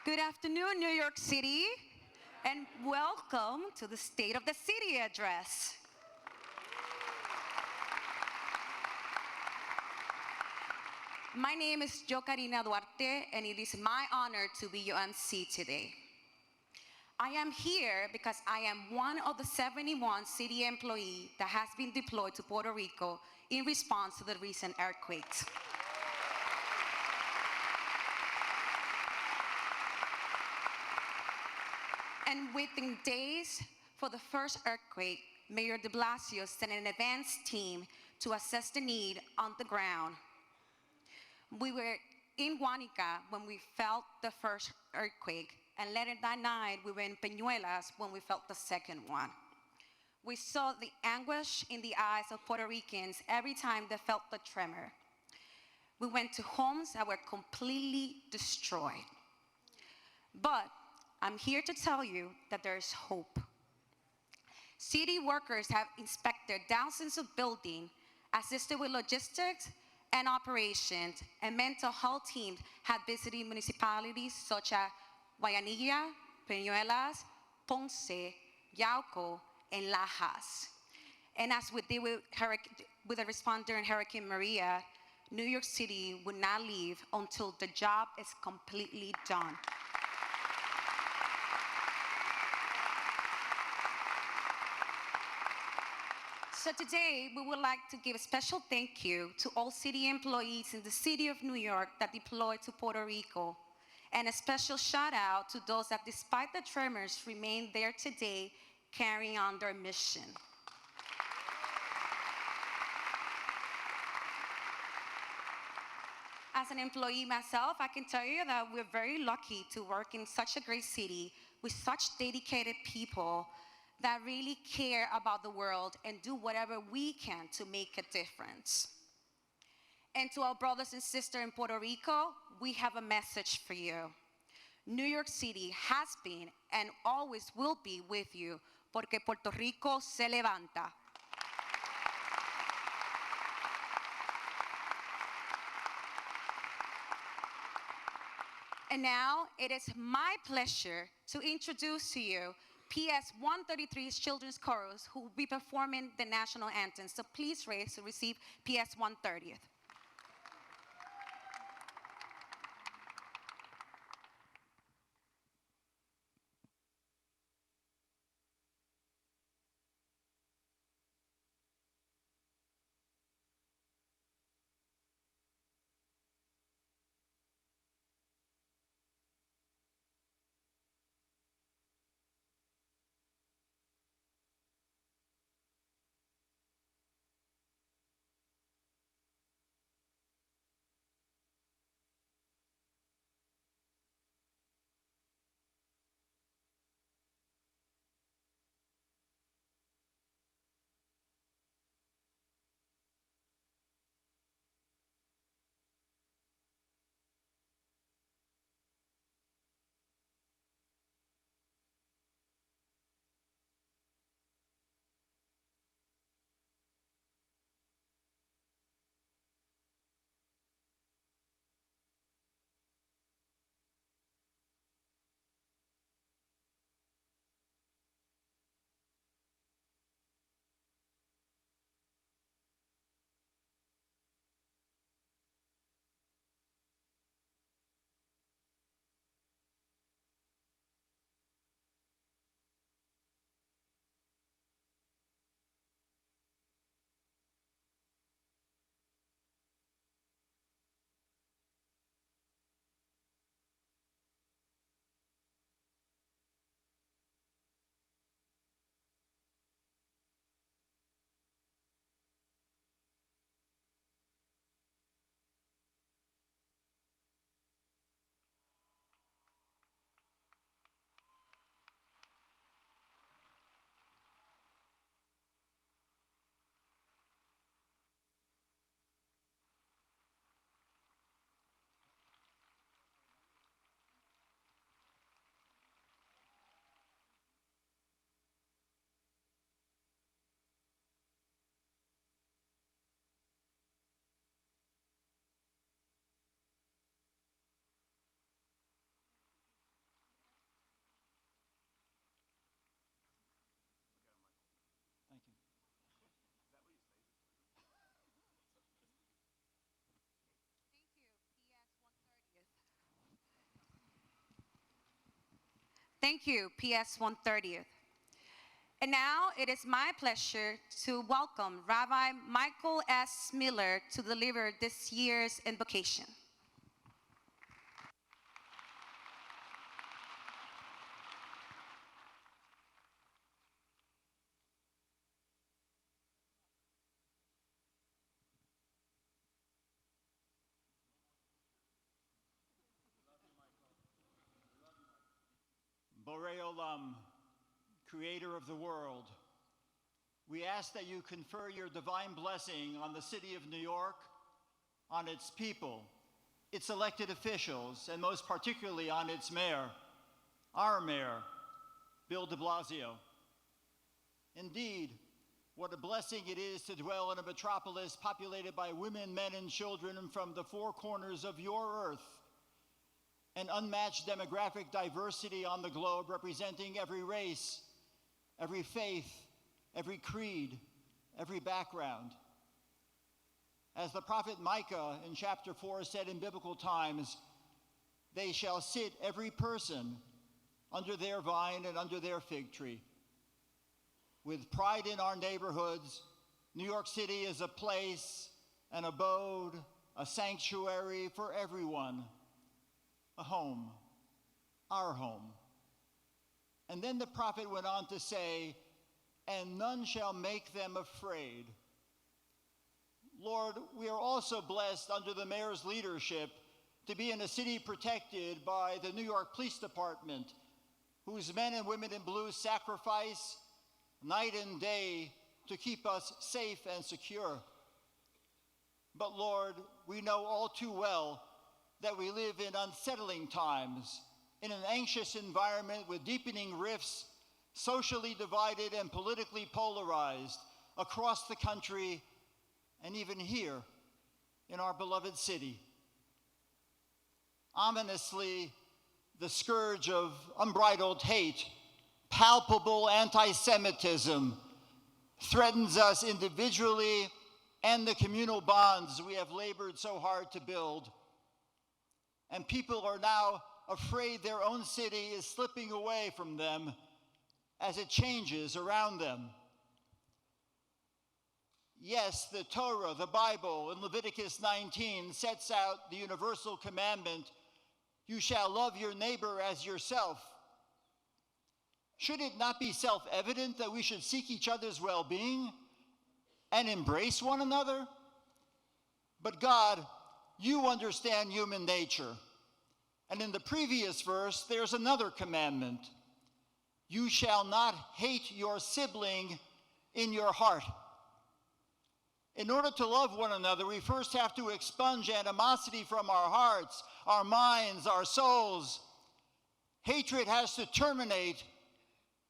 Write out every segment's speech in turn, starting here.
Good afternoon, New York City, and welcome to the State of the City address. My name is Karina Duarte, and it is my honor to be your MC today. I am here because I am one of the 71 city employees that has been deployed to Puerto Rico in response to the recent earthquakes. And within days for the first earthquake, Mayor de Blasio sent an advance team to assess the need on the ground. We were in Guanica when we felt the first earthquake, and later that night we were in Peñuelas when we felt the second one. We saw the anguish in the eyes of Puerto Ricans every time they felt the tremor. We went to homes that were completely destroyed. But I'm here to tell you that there is hope. City workers have inspected thousands of buildings, assisted with logistics and operations, and mental health teams have visited municipalities such as Guayanilla, Peñuelas, Ponce, Yauco, and Lajas. And as we did with the response during Hurricane Maria, New York City would not leave until the job is completely done. So today, we would like to give a special thank you to all city employees in the city of New York that deployed to Puerto Rico, and a special shout out to those that, despite the tremors, remain there today carrying on their mission. As an employee myself, I can tell you that we're very lucky to work in such a great city with such dedicated people that really care about the world and do whatever we can to make a difference. And to our brothers and sisters in Puerto Rico, we have a message for you. New York City has been and always will be with you, porque Puerto Rico se levanta. And now it is my pleasure to introduce to you PS 133's Children's Chorus, who will be performing the national anthem. So please raise to receive PS 130th. Thank you, PS 130th. And now it is my pleasure to welcome Rabbi Michael S. Miller to deliver this year's invocation. Borei Olam, creator of the world, we ask that you confer your divine blessing on the city of New York, on its people, its elected officials, and most particularly on its mayor, our mayor, Bill de Blasio. Indeed, what a blessing it is to dwell in a metropolis populated by women, men, and children from the four corners of your earth, an unmatched demographic diversity on the globe representing every race, every faith, every creed, every background. As the prophet Micah in chapter 4 said in biblical times, they shall sit every person under their vine and under their fig tree. With pride in our neighborhoods, New York City is a place, an abode, a sanctuary for everyone, a home, our home. And then the prophet went on to say, and none shall make them afraid. Lord, we are also blessed under the mayor's leadership to be in a city protected by the New York Police Department, whose men and women in blue sacrifice night and day to keep us safe and secure. But Lord, we know all too well that we live in unsettling times, in an anxious environment with deepening rifts, socially divided and politically polarized across the country and even here in our beloved city. Ominously, the scourge of unbridled hate, palpable anti-Semitism, threatens us individually and the communal bonds we have labored so hard to build. And people are now afraid their own city is slipping away from them as it changes around them. Yes, the Torah, the Bible, in Leviticus 19 sets out the universal commandment, you shall love your neighbor as yourself. Should it not be self-evident that we should seek each other's well-being and embrace one another? But God, you understand human nature. And in the previous verse, there's another commandment. You shall not hate your sibling in your heart. In order to love one another, we first have to expunge animosity from our hearts, our minds, our souls. Hatred has to terminate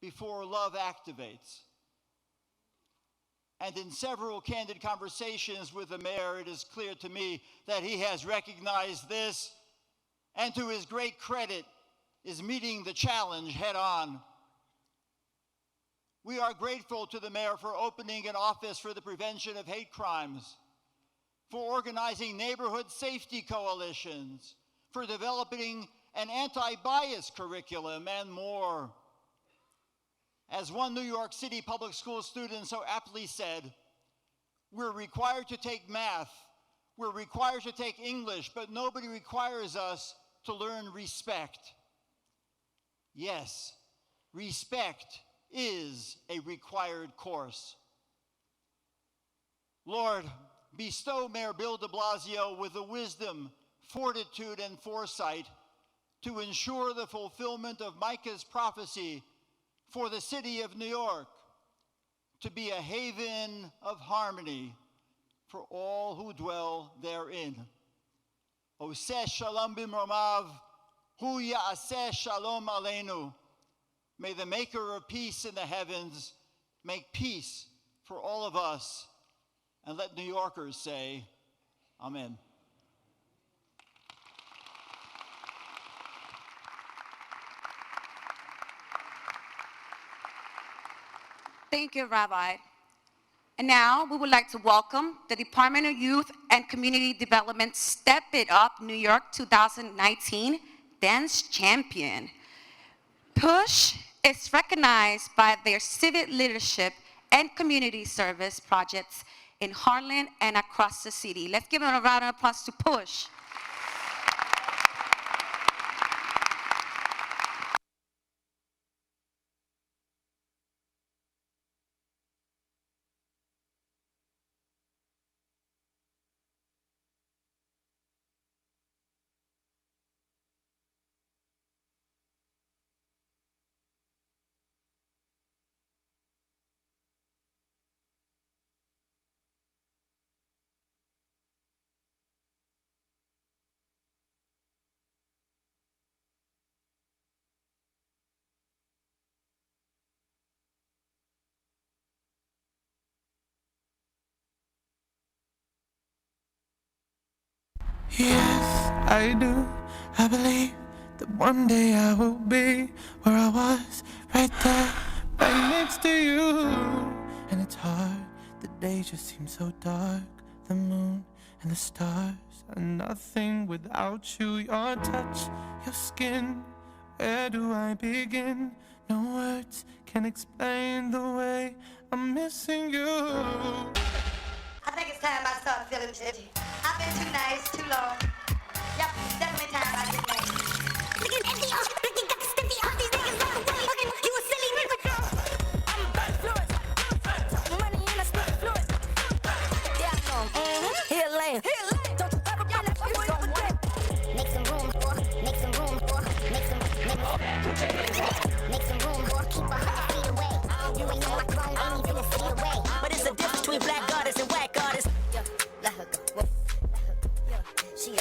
before love activates. And in several candid conversations with the mayor, it is clear to me that he has recognized this, and to his great credit, is meeting the challenge head on. We are grateful to the mayor for opening an office for the prevention of hate crimes, for organizing neighborhood safety coalitions, for developing an anti-bias curriculum, and more. As one New York City public school student so aptly said, we're required to take math, we're required to take English, but nobody requires us to learn respect. Yes, respect is a required course. Lord, bestow Mayor Bill de Blasio with the wisdom, fortitude, and foresight to ensure the fulfillment of Micah's prophecy for the city of New York, to be a haven of harmony for all who dwell therein. Oseh shalom bimromav, hu ya'aseh shalom aleinu. May the maker of peace in the heavens make peace for all of us. And let New Yorkers say, Amen. Thank you, Rabbi. And now we would like to welcome the Department of Youth and Community Development Step It Up New York 2019 Dance Champion, PUSH is recognized by their civic leadership and community service projects in Harlan and across the city. Let's give them a round of applause to PUSH. Yes, I do. I believe that one day I will be where I was, right there, right next to you. And it's hard, the day just seems so dark. The moon and the stars are nothing without you. Your touch, your skin, where do I begin? No words can explain the way I'm missing you. I think it's time I start feeling tipsy. I've been too nice, too long. Yep, definitely time I get nice. You a silly nigga. I'm back fluid. Money in a split fluid. Yeah, I know. Here lame. Don't you ever run it. You don't want it. Make some room. Make some room. Make some room. Keep 100 feet away. You ain't know my throne, ain't even a feet away. But it's a difference between black artists and white artists. Let her go. She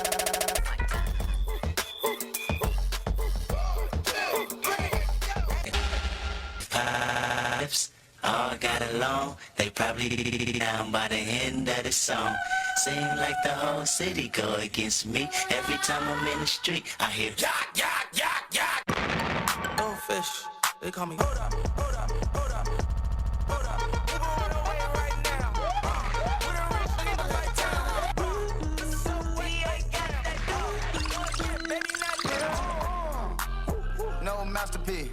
Vibes all got along. They probably down by the end of the song. Seem like the whole city go against me. Every time I'm in the street, I hear yak, yak, yak, yak. Don't fish, they call me. Hold up, hold up, hold up, hold up. Move on away right now. Put a ring in the right time. So we ain't got that dough. Baby, not yet. No masterpiece.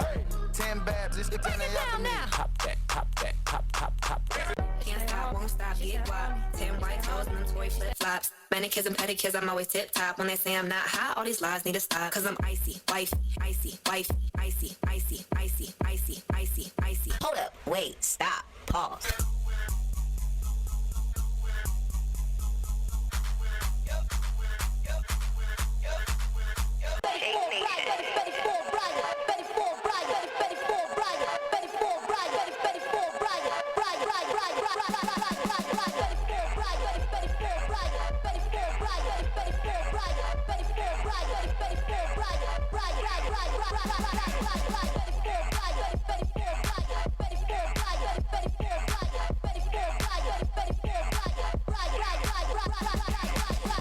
10 babs, it's the 10 after me. Pop that, pop that, pop, pop, pop that. Can't stop, won't stop, get wild. 10 white toes and them toy flip-flops. Manicures and pedicures, I'm always tip-top. When they say I'm not hot, all these lies need to stop. Cause I'm icy, wifey, icy, wifey, icy, icy, icy, icy, icy, icy. hold up, wait, stop, pause.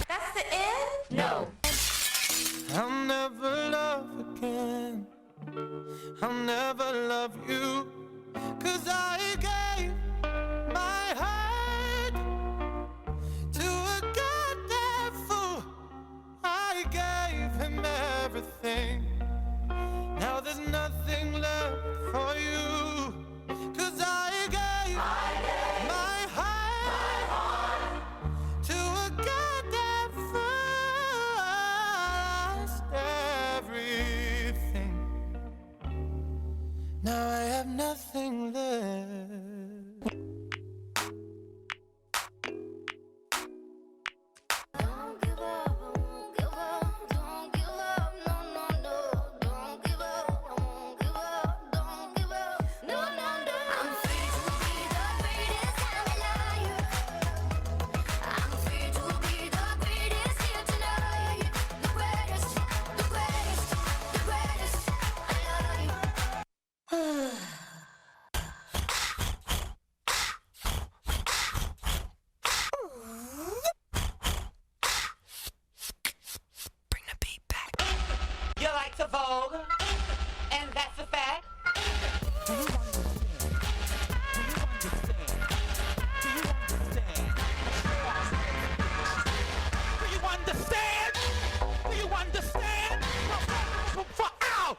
That's the end? No. I'll never love again. I'll never love you. Cause I gave my heart to a goddamn fool. I gave him everything. Now there's nothing left for you. Cause I gave my heart to a goddamn fool. I lost everything. Now I have nothing left. Don't give up, I won't give up. Don't give up, no, no, no. Don't give up, I won't give up. Don't give up, no, no, no. I'm free to be the greatest, I'm a liar. I'm free to be the greatest here tonight. The greatest, the greatest, the greatest. I love you. Bring the beat back. You like to vogue, and that's a fact. Do you understand? Do you understand? Ow!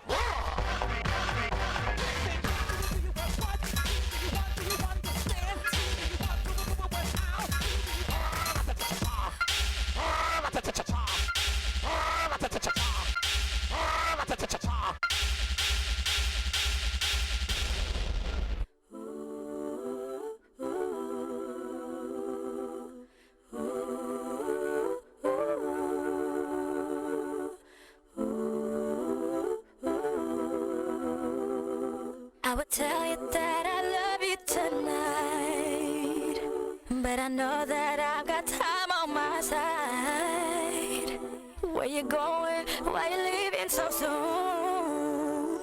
tell you that I love you tonight, but I know that I've got time on my side. Where you going? Why you leaving so soon?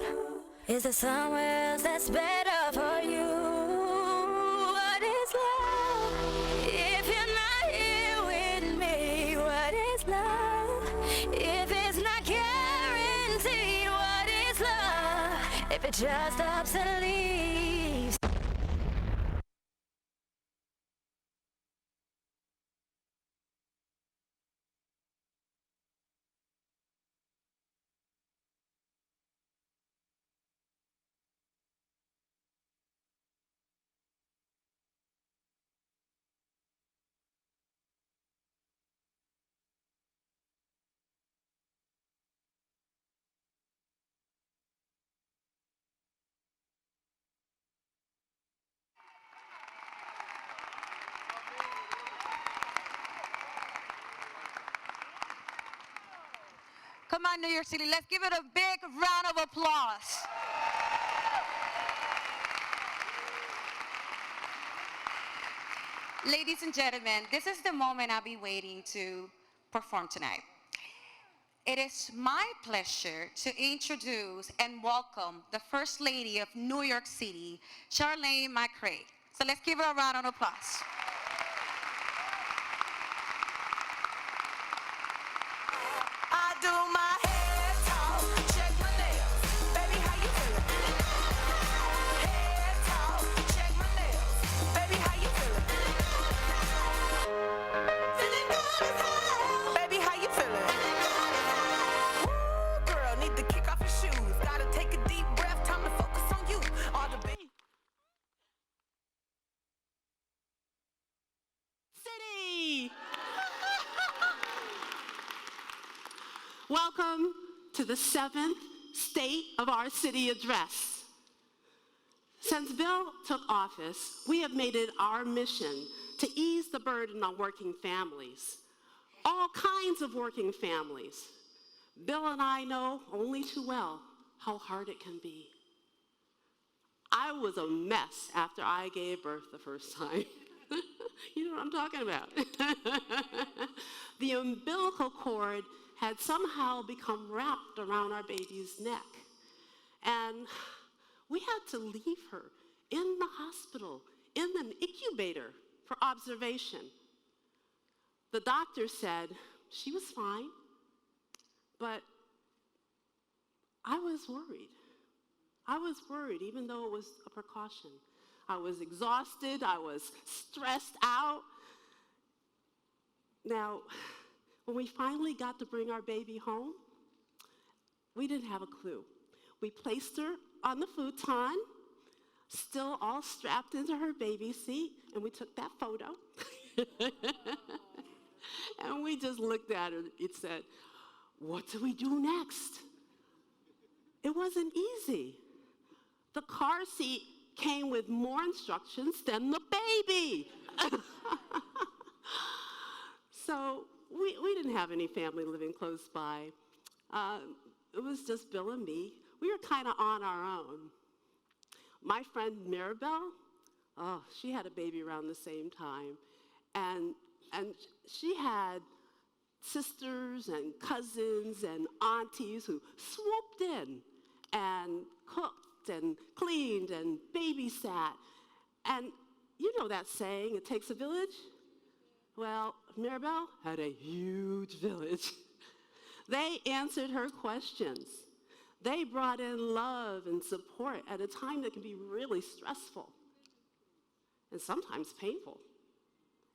Is there somewhere else that's better for you? What is love if you're not here with me? What is love if it's not guaranteed? What is love if it just stops and leaves? Come on, New York City, let's give it a big round of applause. Ladies and gentlemen, this is the moment I've been waiting to perform tonight. It is my pleasure to introduce and welcome the First Lady of New York City, Charlene McRae. So let's give her a round of applause. I do my head talk, check my nails. Baby, how you feeling? Head talk, check my nails. Baby, how you feeling? Feeling good as hell. Baby, how you feeling? Woo, girl, need to kick off your shoes. Gotta take a deep breath, time to focus on you. All the baby. City. Welcome to the 7th State of our City address. Since Bill took office, we have made it our mission to ease the burden on working families, all kinds of working families. Bill and I know only too well how hard it can be. I was a mess after I gave birth the first time. You know what I'm talking about. The umbilical cord had somehow become wrapped around our baby's neck. And we had to leave her in the hospital, in an incubator for observation. The doctor said she was fine, but I was worried. I was worried, even though it was a precaution. I was exhausted, I was stressed out. Now, when we finally got to bring our baby home, we didn't have a clue. We placed her on the futon, still all strapped into her baby seat, and we took that photo. And we just looked at her. It said, what do we do next? It wasn't easy. The car seat came with more instructions than the baby. So we didn't have any family living close by. It was just Bill and me. We were kind of on our own. My friend Mirabelle, oh, she had a baby around the same time. And she had sisters and cousins and aunties who swooped in and cooked and cleaned and babysat. And you know that saying, it takes a village? Well, Mirabelle had a huge village. They answered her questions. They brought in love and support at a time that can be really stressful and sometimes painful.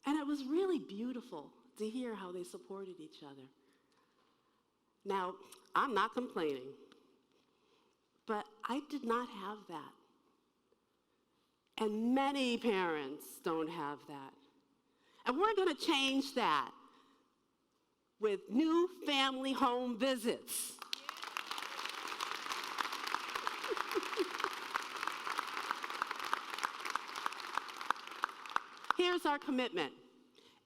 And it was really beautiful to hear how they supported each other. Now, I'm not complaining, but I did not have that. And many parents don't have that. And we're going to change that with new family home visits. Here's our commitment.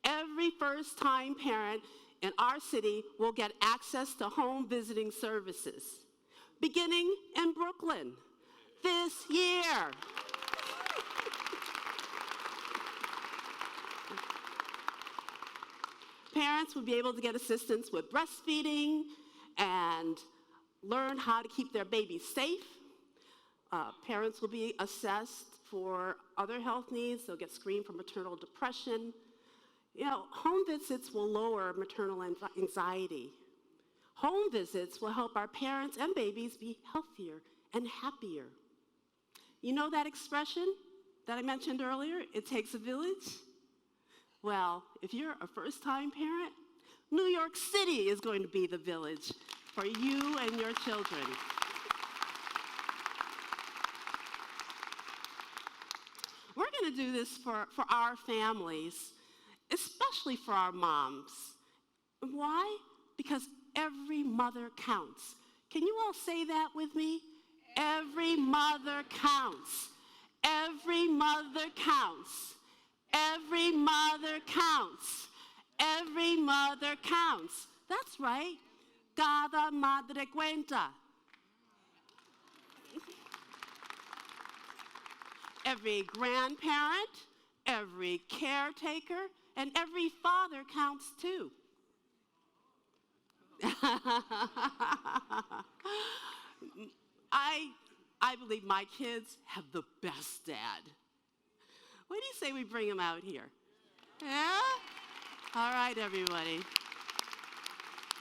Every first-time parent in our city will get access to home visiting services, beginning in Brooklyn. this year. Parents will be able to get assistance with breastfeeding and learn how to keep their babies safe. Parents will be assessed for other health needs. They'll get screened for maternal depression. You know, home visits will lower maternal anxiety. Home visits will help our parents and babies be healthier and happier. You know that expression that I mentioned earlier, it takes a village? Well, if you're a first-time parent, New York City is going to be the village for you and your children. We're going to do this for our families, especially for our moms. Why? Because every mother counts. Can you all say that with me? Every mother counts. Every mother counts. Every mother counts. Every mother counts. That's right. Cada madre cuenta. Every grandparent, every caretaker, and every father counts too. I believe my kids have the best dad. What do you say we bring him out here? Yeah? All right, everybody.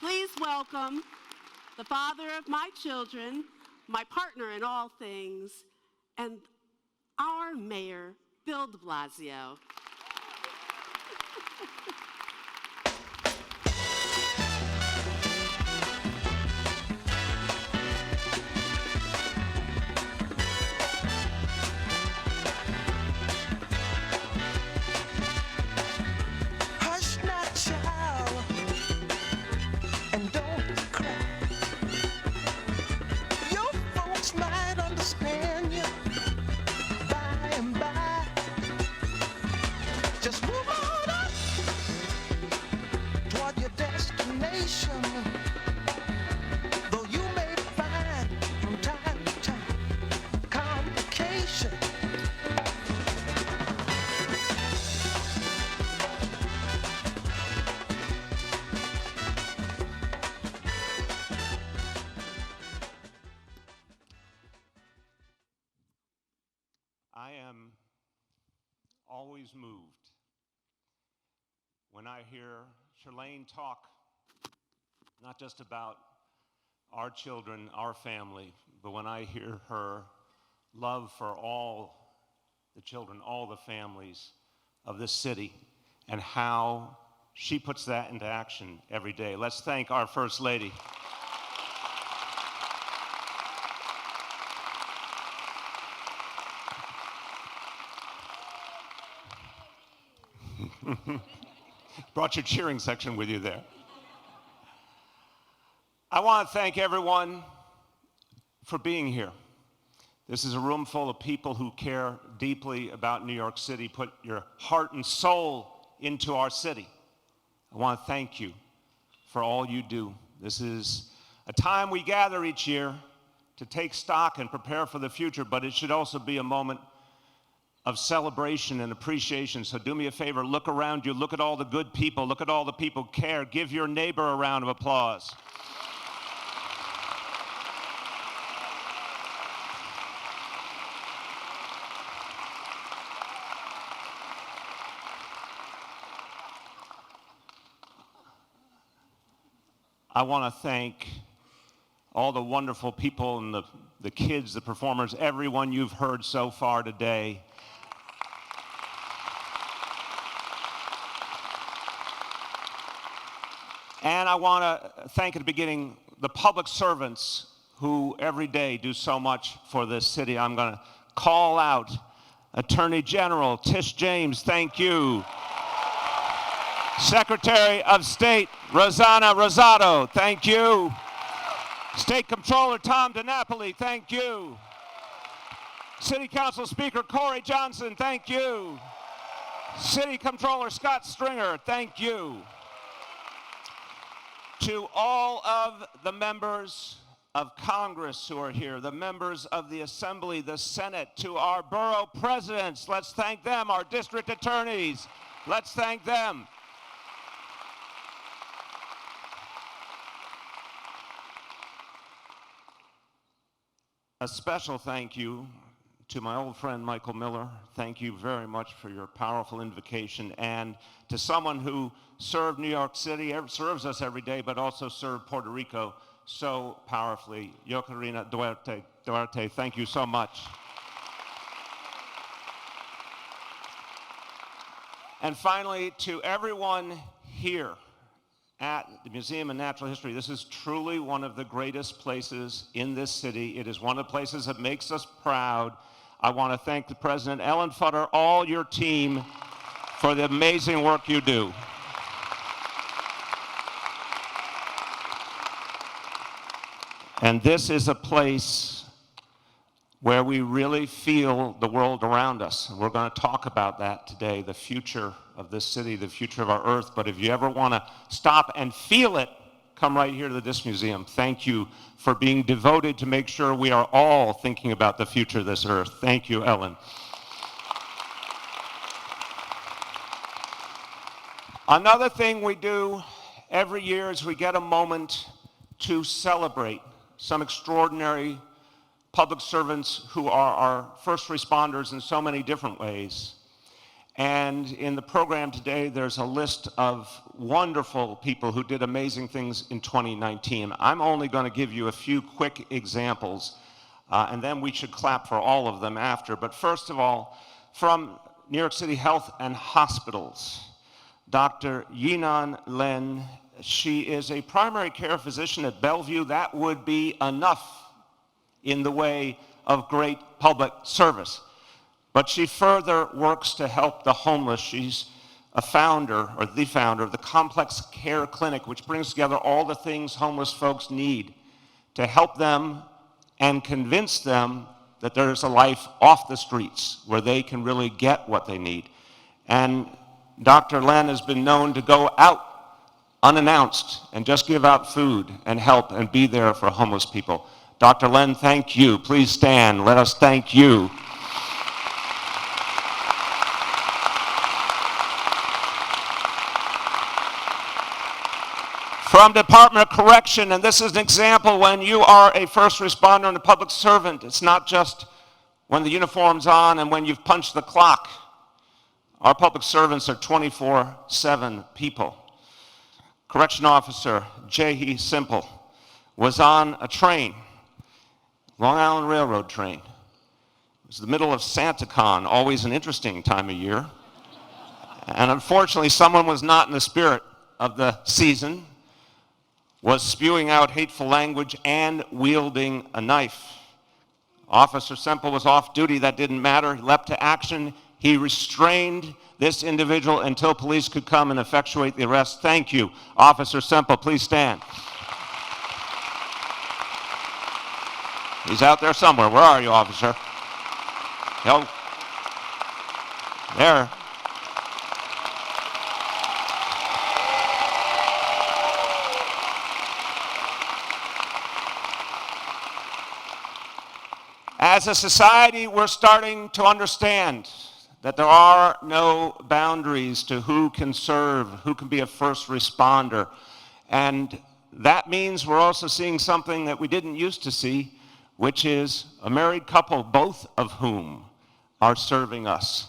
Please welcome the father of my children, my partner in all things, and our mayor, Bill de Blasio. Hush now, child, and don't cry. Your folks might understand you by and by. Just move on up toward your destination. Though you may find from time to time complication. I am always moved when I hear Charlene talk not just about our children, our family, but when I hear her love for all the children, all the families of this city, and how she puts that into action every day. Let's thank our First Lady. Brought your cheering section with you there. I want to thank everyone for being here. This is a room full of people who care deeply about New York City, put your heart and soul into our city. I want to thank you for all you do. This is a time we gather each year to take stock and prepare for the future, but it should also be a moment of celebration and appreciation. So do me a favor, look around you, look at all the good people, look at all the people who care. Give your neighbor a round of applause. I want to thank all the wonderful people and the kids, the performers, everyone you've heard so far today. And I want to thank at the beginning the public servants who every day do so much for this city. I'm going to call out Attorney General Tish James, thank you. Secretary of State Rosanna Rosado, thank you. State Comptroller Tom DiNapoli, thank you. City Council Speaker Corey Johnson, thank you. City Comptroller Scott Stringer, thank you. To all of the members of Congress who are here, the members of the Assembly, the Senate, to our borough presidents. Let's thank them, our district attorneys. Let's thank them. A special thank you to my old friend Michael Miller. Thank you very much for your powerful invocation, and to someone who served New York City, serves us every day, but also served Puerto Rico so powerfully. Karina Duarte, thank you so much. And finally, to everyone here at the Museum of Natural History, this is truly one of the greatest places in this city. It is one of the places that makes us proud. I want to thank the President, Ellen Futter, all your team for the amazing work you do. And this is a place where we really feel the world around us. And we're going to talk about that today, the future of this city, the future of our earth. But if you ever want to stop and feel it, come right here to this museum. Thank you for being devoted to make sure we are all thinking about the future of this earth. Thank you, Ellen. Another thing we do every year is we get a moment to celebrate some extraordinary public servants who are our first responders in so many different ways. And in the program today, there's a list of wonderful people who did amazing things in 2019. I'm only going to give you a few quick examples, and then we should clap for all of them after. But first of all, from New York City Health and Hospitals, Dr. Yinan Len. She is a primary care physician at Bellevue. That would be enough in the way of great public service. But she further works to help the homeless. She's a founder, or the founder, of the Complex Care Clinic, which brings together all the things homeless folks need to help them and convince them that there's a life off the streets where they can really get what they need. And Dr. Len has been known to go out unannounced and just give out food and help and be there for homeless people. Dr. Len, thank you. Please stand. Let us thank you. From Department of Correction, and this is an example when you are a first responder and a public servant. It's not just when the uniform's on and when you've punched the clock. Our public servants are 24/7 people. Correction Officer Jehi Simple was on a train, Long Island Railroad train. It was the middle of SantaCon, always an interesting time of year. And unfortunately, someone was not in the spirit of the season, was spewing out hateful language and wielding a knife. Officer Semple was off duty. That didn't matter. He leapt to action. He restrained this individual until police could come and effectuate the arrest. Thank you, Officer Semple. Please stand. He's out there somewhere. Where are you, officer? Yo. There. As a society, we're starting to understand that there are no boundaries to who can serve, who can be a first responder. And that means we're also seeing something that we didn't used to see, which is a married couple, both of whom are serving us.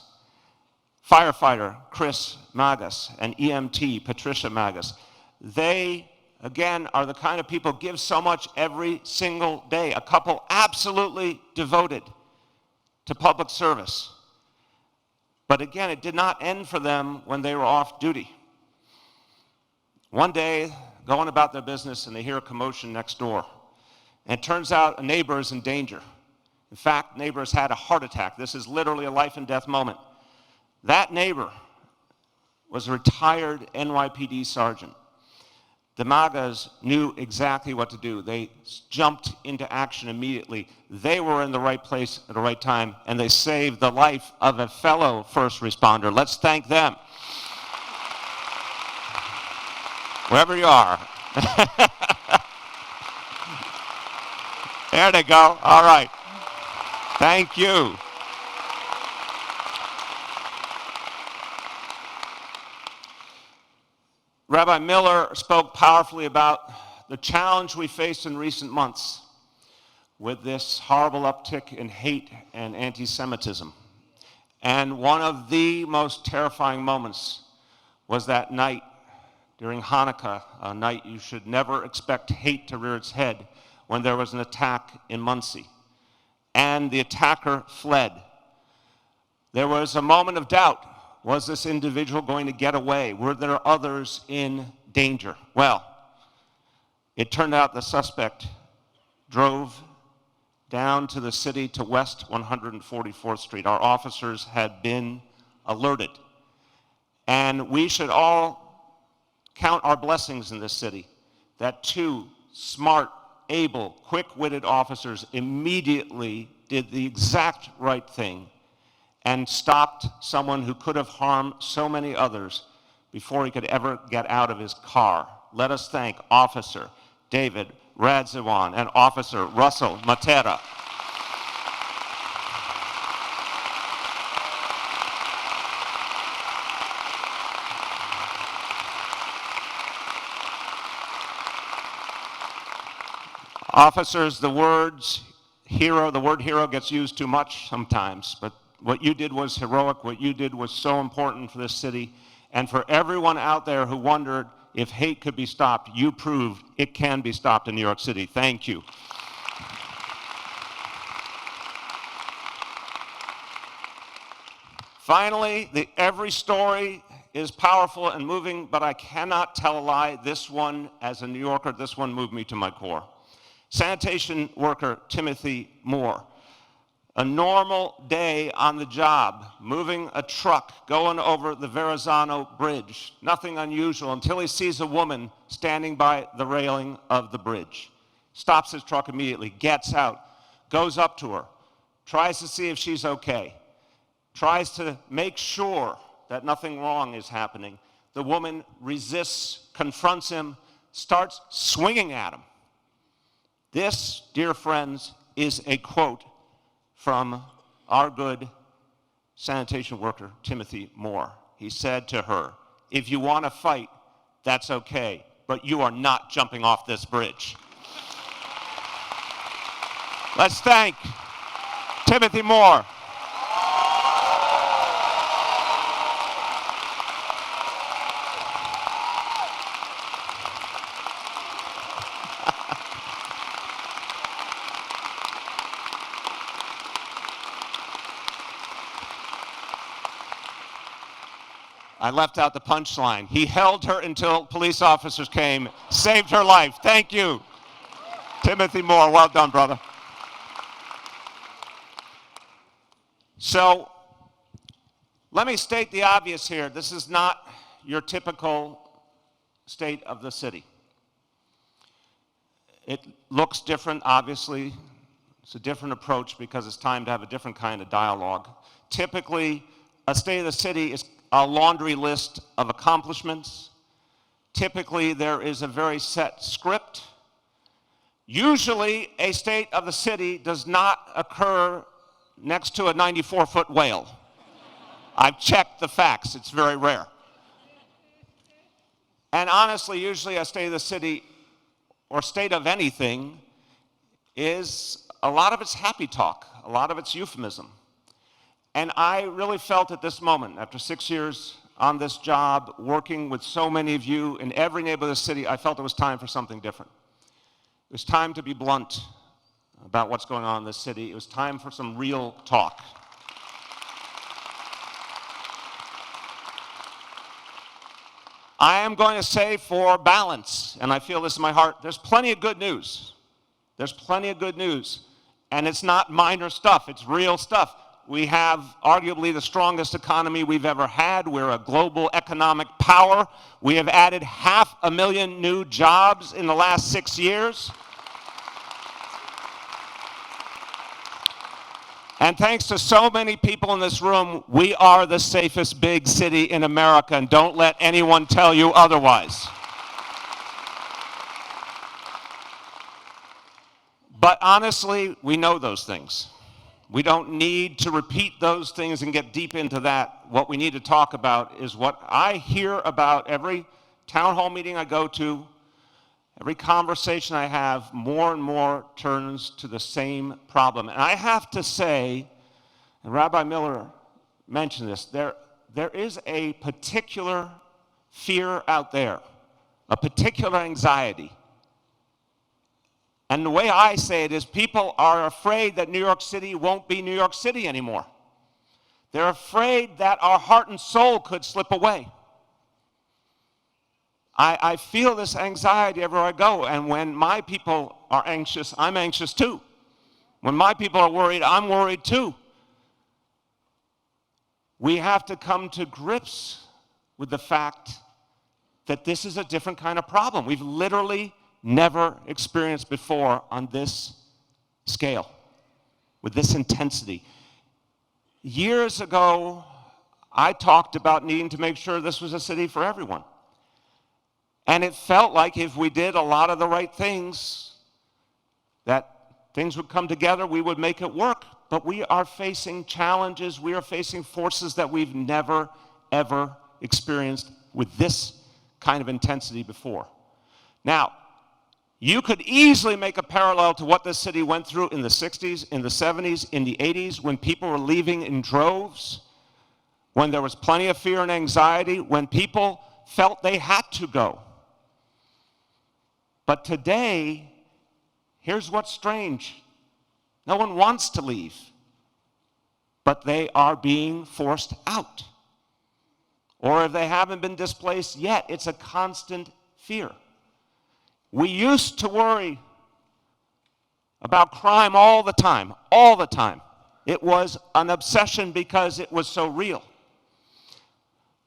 Firefighter Chris Magas and EMT Patricia Magas. They, again, are the kind of people who give so much every single day. A couple absolutely devoted to public service. But again, it did not end for them when they were off duty. One day, going about their business, and they hear a commotion next door. And it turns out a neighbor is in danger. In fact, neighbor has had a heart attack. This is literally a life and death moment. That neighbor was a retired NYPD sergeant. The Magas knew exactly what to do. They jumped into action immediately. They were in the right place at the right time, and they saved the life of a fellow first responder. Let's thank them. Wherever you are. There they go. All right. Thank you. Rabbi Miller spoke powerfully about the challenge we faced in recent months with this horrible uptick in hate and anti-Semitism. And one of the most terrifying moments was that night during Hanukkah, a night you should never expect hate to rear its head, when there was an attack in Muncie. And the attacker fled. There was a moment of doubt. Was this individual going to get away? Were there others in danger? Well, it turned out the suspect drove down to the city to West 144th Street. Our officers had been alerted. And we should all count our blessings in this city that two smart, able, quick-witted officers immediately did the exact right thing and stopped someone who could have harmed so many others before he could ever get out of his car. Let us thank Officer David Radziwan and Officer Russell Matera. Officers, the word hero gets used too much sometimes, but what you did was heroic. What you did was so important for this city. And for everyone out there who wondered if hate could be stopped, you proved it can be stopped in New York City. Thank you. Finally, every story is powerful and moving, but I cannot tell a lie. This one, as a New Yorker, this one moved me to my core. Sanitation worker Timothy Moore. A normal day on the job, moving a truck, going over the Verrazano Bridge. Nothing unusual until he sees a woman standing by the railing of the bridge. Stops his truck immediately, gets out, goes up to her, tries to see if she's okay, tries to make sure that nothing wrong is happening. The woman resists, confronts him, starts swinging at him. This, dear friends, is a quote from our good sanitation worker, Timothy Moore. He said to her, "If you want to fight, that's okay, but you are not jumping off this bridge." Let's thank Timothy Moore. I left out the punchline. He held her until police officers came, saved her life. Thank you, Timothy Moore. Well done, brother. So, let me state the obvious here. This is not your typical state of the city. It looks different, obviously. It's a different approach because it's time to have a different kind of dialogue. Typically, a state of the city is a laundry list of accomplishments. Typically, there is a very set script. Usually, a state of the city does not occur next to a 94-foot whale. I've checked the facts. It's very rare. And honestly, usually a state of the city or state of anything is a lot of it's happy talk, a lot of it's euphemism. And I really felt at this moment, after 6 years on this job, working with so many of you in every neighborhood of the city, I felt it was time for something different. It was time to be blunt about what's going on in this city. It was time for some real talk. I am going to say for balance, and I feel this in my heart, there's plenty of good news. There's plenty of good news. And it's not minor stuff, it's real stuff. We have arguably the strongest economy we've ever had. We're a global economic power. We have added 500,000 new jobs in the last 6 years. And thanks to so many people in this room, we are the safest big city in America, and don't let anyone tell you otherwise. But honestly, we know those things. We don't need to repeat those things and get deep into that. What we need to talk about is what I hear about every town hall meeting I go to, every conversation I have, more and more turns to the same problem. And I have to say, and Rabbi Miller mentioned this, there is a particular fear out there, a particular anxiety. And the way I say it is people are afraid that New York City won't be New York City anymore. They're afraid that our heart and soul could slip away. I feel this anxiety everywhere I go, and when my people are anxious, I'm anxious too. When my people are worried, I'm worried too. We have to come to grips with the fact that this is a different kind of problem. We've literally never experienced before on this scale, with this intensity. Years ago, I talked about needing to make sure this was a city for everyone. And it felt like if we did a lot of the right things, that things would come together, we would make it work. But we are facing challenges, we are facing forces that we've never, ever experienced with this kind of intensity before. Now, you could easily make a parallel to what this city went through in the 60s, in the 70s, in the 80s, when people were leaving in droves, when there was plenty of fear and anxiety, when people felt they had to go. But today, here's what's strange. No one wants to leave, but they are being forced out. Or if they haven't been displaced yet, it's a constant fear. We used to worry about crime all the time, all the time. It was an obsession because it was so real.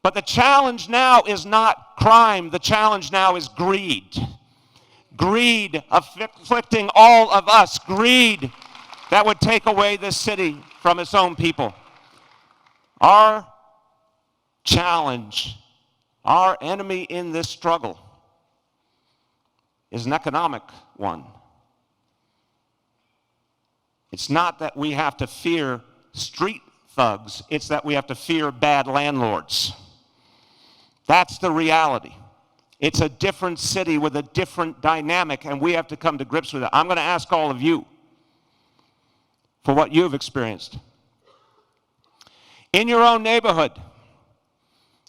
But the challenge now is not crime, the challenge now is greed. Greed afflicting all of us, greed that would take away this city from its own people. Our challenge, our enemy in this struggle, is an economic one. It's not that we have to fear street thugs, it's that we have to fear bad landlords. That's the reality. It's a different city with a different dynamic, and we have to come to grips with it. I'm going to ask all of you for what you've experienced. In your own neighborhood,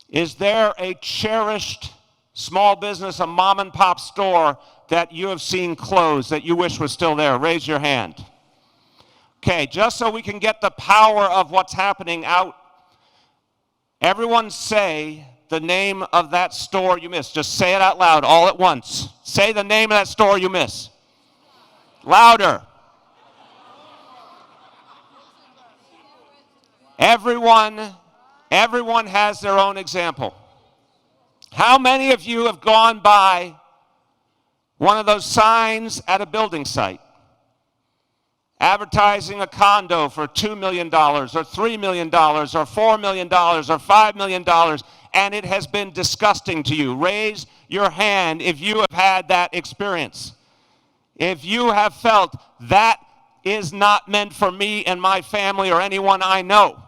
is there a cherished small business, a mom and pop store that you have seen close that you wish was still there? Raise your hand. Okay, just so we can get the power of what's happening out, everyone say the name of that store you miss. Just say it out loud all at once. Say the name of that store you miss. Louder. Everyone has their own example. How many of you have gone by one of those signs at a building site advertising a condo for $2 million or $3 million or $4 million or $5 million, and it has been disgusting to you? Raise your hand if you have had that experience. If you have felt that is not meant for me and my family or anyone I know.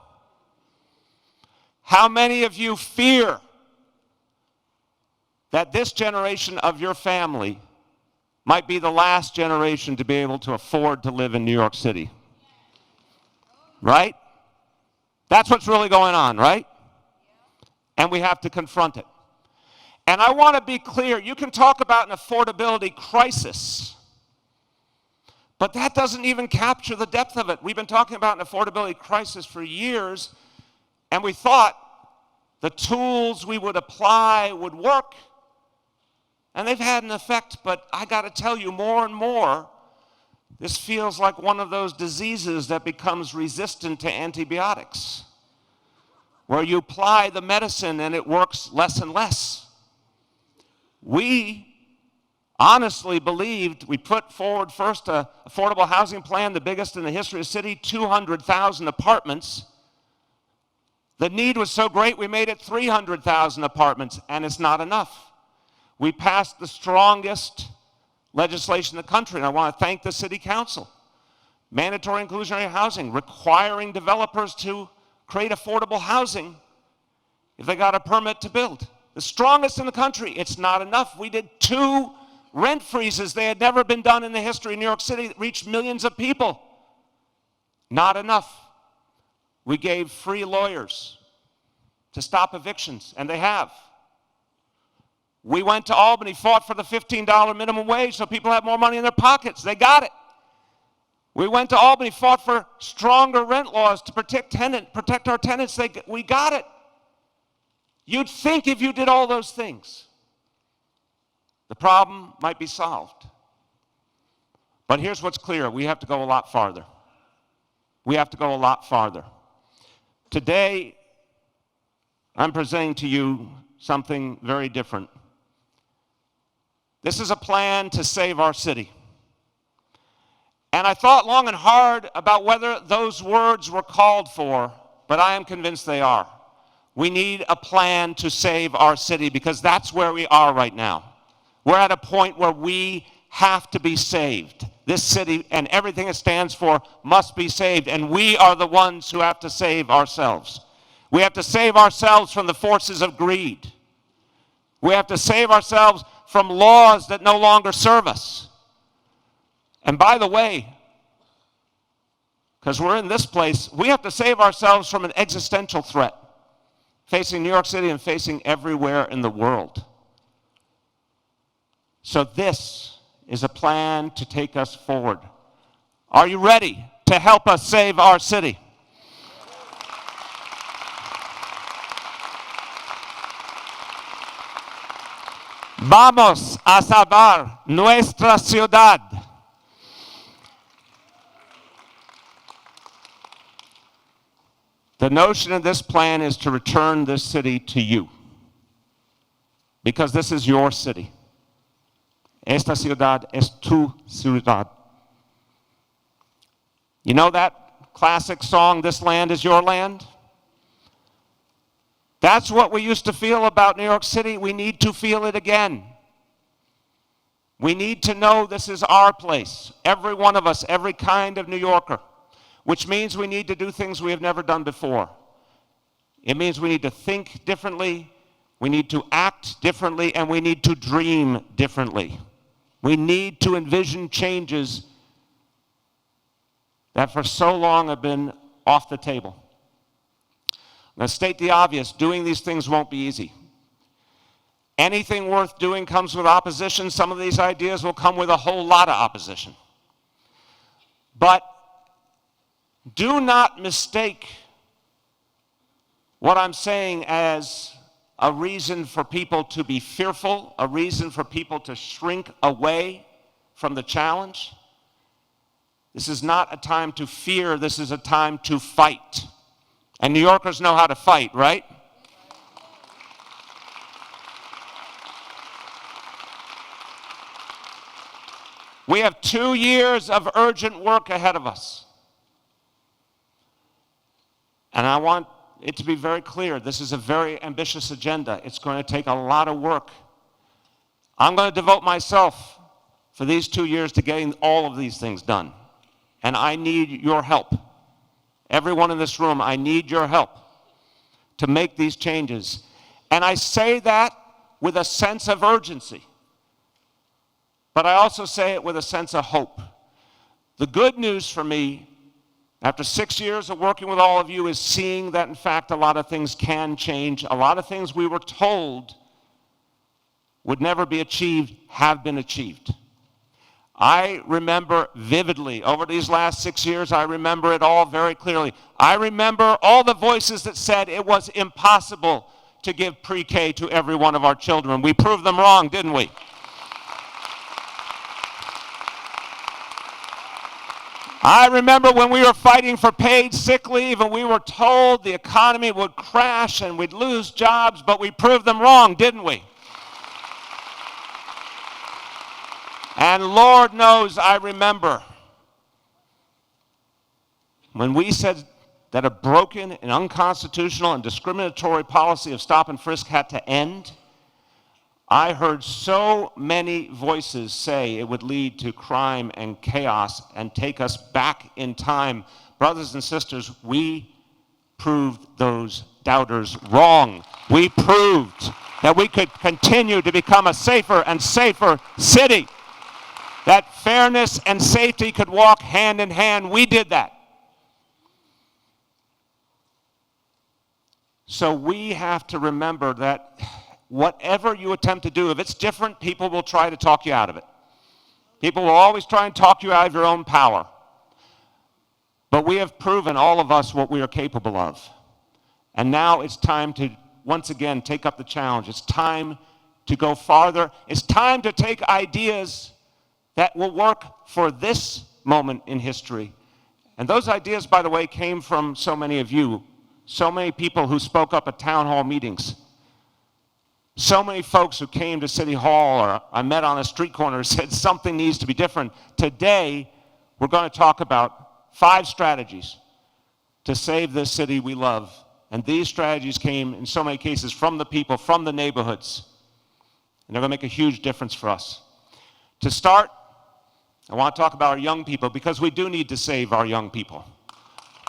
How many of you fear that this generation of your family might be the last generation to be able to afford to live in New York City? Right? That's what's really going on, right? And we have to confront it. And I want to be clear, you can talk about an affordability crisis, but that doesn't even capture the depth of it. We've been talking about an affordability crisis for years, and we thought the tools we would apply would work. And they've had an effect, but I got to tell you, more and more, this feels like one of those diseases that becomes resistant to antibiotics, where you apply the medicine and it works less and less. We honestly believed, we put forward first an affordable housing plan, the biggest in the history of the city, 200,000 apartments. The need was so great, we made it 300,000 apartments, and it's not enough. We passed the strongest legislation in the country, and I want to thank the City Council. Mandatory inclusionary housing, requiring developers to create affordable housing if they got a permit to build. The strongest in the country. It's not enough. We did 2 rent freezes. They had never been done in the history of New York City that reached millions of people. Not enough. We gave free lawyers to stop evictions, and they have. We went to Albany, fought for the $15 minimum wage so people have more money in their pockets. They got it. We went to Albany, fought for stronger rent laws to protect our tenants. We got it. You'd think if you did all those things, the problem might be solved. But here's what's clear. We have to go a lot farther. We have to go a lot farther. Today, I'm presenting to you something very different. This is a plan to save our city. And I thought long and hard about whether those words were called for, but I am convinced they are. We need a plan to save our city because that's where we are right now. We're at a point where we have to be saved. This city and everything it stands for must be saved, and we are the ones who have to save ourselves. We have to save ourselves from the forces of greed. We have to save ourselves from laws that no longer serve us. And by the way, because we're in this place, we have to save ourselves from an existential threat facing New York City and facing everywhere in the world. So this is a plan to take us forward. Are you ready to help us save our city? Vamos a salvar nuestra ciudad. The notion of this plan is to return this city to you, because this is your city. Esta ciudad es tu ciudad. You know that classic song, This Land Is Your Land? That's what we used to feel about New York City. We need to feel it again. We need to know this is our place. Every one of us, every kind of New Yorker. Which means we need to do things we have never done before. It means we need to think differently, we need to act differently, and we need to dream differently. We need to envision changes that for so long have been off the table. Now, state the obvious, doing these things won't be easy. Anything worth doing comes with opposition. Some of these ideas will come with a whole lot of opposition. But do not mistake what I'm saying as a reason for people to be fearful, a reason for people to shrink away from the challenge. This is not a time to fear, this is a time to fight. And New Yorkers know how to fight, right? We have 2 years of urgent work ahead of us. And I want it to be very clear, this is a very ambitious agenda. It's going to take a lot of work. I'm going to devote myself for these 2 years to getting all of these things done. And I need your help. Everyone in this room, I need your help to make these changes. And I say that with a sense of urgency. But I also say it with a sense of hope. The good news for me, after 6 years of working with all of you, is seeing that, in fact, a lot of things can change. A lot of things we were told would never be achieved have been achieved. I remember vividly, over these last 6 years, I remember it all very clearly. I remember all the voices that said it was impossible to give pre-K to every one of our children. We proved them wrong, didn't we? I remember when we were fighting for paid sick leave and we were told the economy would crash and we'd lose jobs, but we proved them wrong, didn't we? And Lord knows I remember when we said that a broken and unconstitutional and discriminatory policy of stop and frisk had to end. I heard so many voices say it would lead to crime and chaos and take us back in time. Brothers and sisters, we proved those doubters wrong. We proved that we could continue to become a safer and safer city, that fairness and safety could walk hand in hand. We did that. So we have to remember that whatever you attempt to do, if it's different, people will try to talk you out of it. People will always try and talk you out of your own power. But we have proven, all of us, what we are capable of. And now it's time to, once again, take up the challenge. It's time to go farther. It's time to take ideas that will work for this moment in history. And those ideas, by the way, came from so many of you, so many people who spoke up at town hall meetings, so many folks who came to City Hall or I met on a street corner and said something needs to be different. Today, we're going to talk about 5 strategies to save this city we love. And these strategies came, in so many cases, from the people, from the neighborhoods. And they're going to make a huge difference for us. To start, I want to talk about our young people, because we do need to save our young people.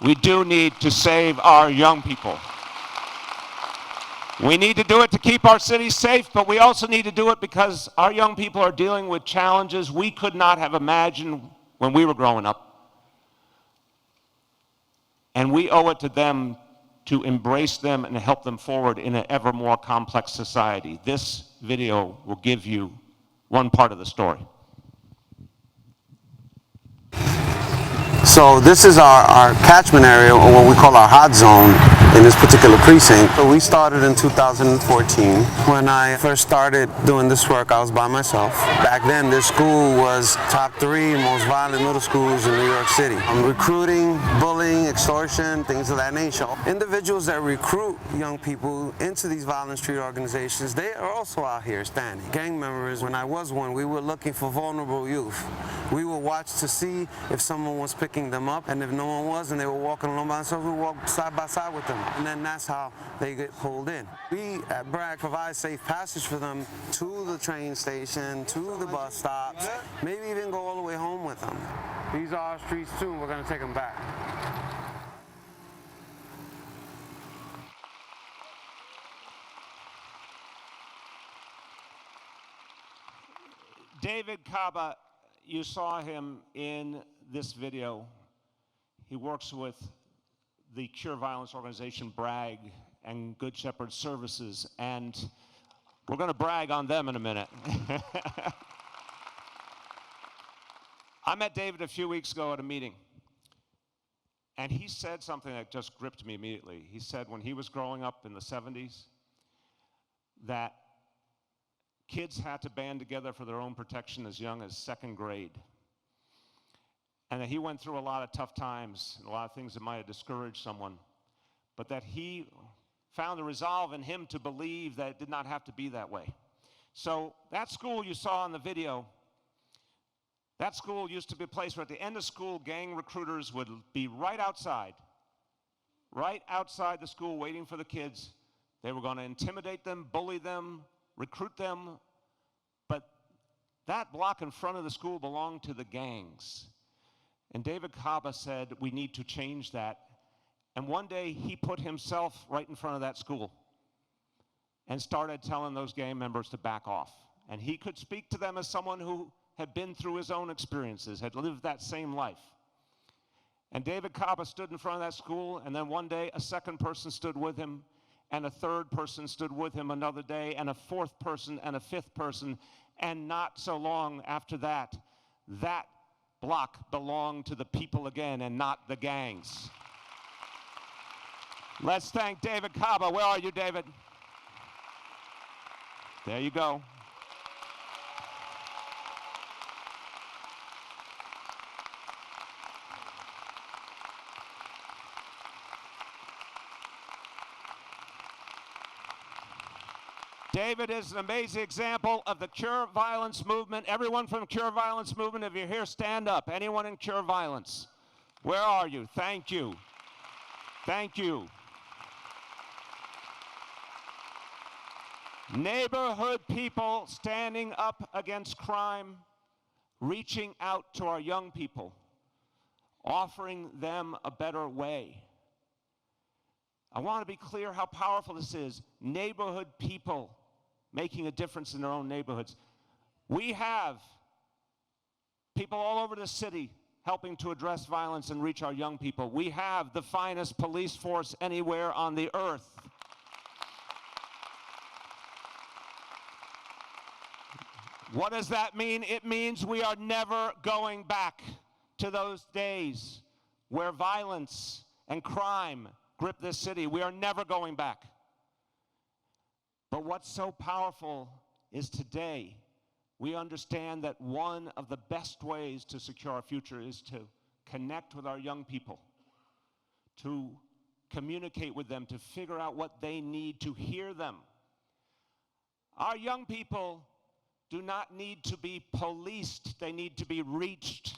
We do need to save our young people. We need to do it to keep our city safe, but we also need to do it because our young people are dealing with challenges we could not have imagined when we were growing up. And we owe it to them to embrace them and help them forward in an ever more complex society. This video will give you one part of the story. So this is our catchment area, or what we call our hot zone in this particular precinct. So we started in 2014. When I first started doing this work, I was by myself. Back then, this school was top 3 most violent middle schools in New York City. Recruiting, bullying, extortion, things of that nature. Individuals that recruit young people into these violent street organizations, they are also out here standing. Gang members, when I was one, we were looking for vulnerable youth. We would watch to see if someone was picking them up, and if no one was and they were walking along by themselves, we would walk side by side with them. And then that's how they get pulled in. We at BRAG provide safe passage for them to the train station, to the bus stops, maybe even go all the way home with them. These are our streets too, and we're going to take them back. David Kaba, you saw him in this video. He works with the Cure Violence organization, BRAG, and Good Shepherd Services, and we're going to brag on them in a minute. I met David a few weeks ago at a meeting, and he said something that just gripped me immediately. He said when he was growing up in the 70s that kids had to band together for their own protection as young as 2nd grade. And that he went through a lot of tough times, and a lot of things that might have discouraged someone, but that he found the resolve in him to believe that it did not have to be that way. So that school you saw in the video, that school used to be a place where at the end of school, gang recruiters would be right outside the school waiting for the kids. They were going to intimidate them, bully them, recruit them, but that block in front of the school belonged to the gangs. And David Kaba said, we need to change that. And one day he put himself right in front of that school and started telling those gang members to back off. And he could speak to them as someone who had been through his own experiences, had lived that same life. And David Kaba stood in front of that school, and then one day a 2nd person stood with him, and a 3rd person stood with him another day, and a 4th person, and a 5th person. And not so long after that, that block belonged to the people again and not the gangs. Let's thank David Kaba. Where are you, David? There you go. David is an amazing example of the Cure Violence movement. Everyone from Cure Violence movement, if you're here, stand up. Anyone in Cure Violence? Where are you? Thank you. Thank you. Neighborhood people standing up against crime, reaching out to our young people, offering them a better way. I want to be clear how powerful this is. Neighborhood people making a difference in their own neighborhoods. We have people all over the city helping to address violence and reach our young people. We have the finest police force anywhere on the earth. What does that mean? It means we are never going back to those days where violence and crime grip this city. We are never going back. But what's so powerful is today we understand that one of the best ways to secure our future is to connect with our young people, to communicate with them, to figure out what they need, to hear them. Our young people do not need to be policed, they need to be reached.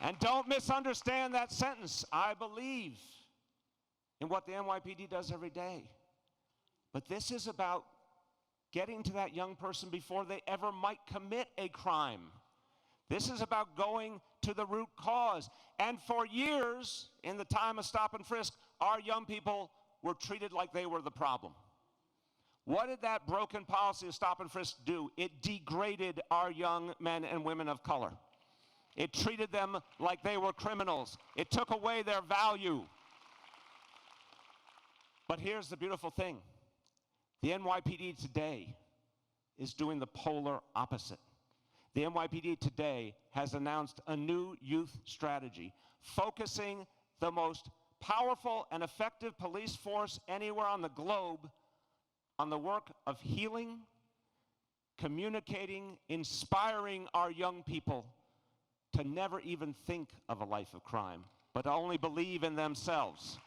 And don't misunderstand that sentence. I believe in what the NYPD does every day. But this is about getting to that young person before they ever might commit a crime. This is about going to the root cause. And for years, in the time of stop and frisk, our young people were treated like they were the problem. What did that broken policy of stop and frisk do? It degraded our young men and women of color. It treated them like they were criminals. It took away their value. But here's the beautiful thing. The NYPD today is doing the polar opposite. The NYPD today has announced a new youth strategy, focusing the most powerful and effective police force anywhere on the globe on the work of healing, communicating, inspiring our young people to never even think of a life of crime, but to only believe in themselves.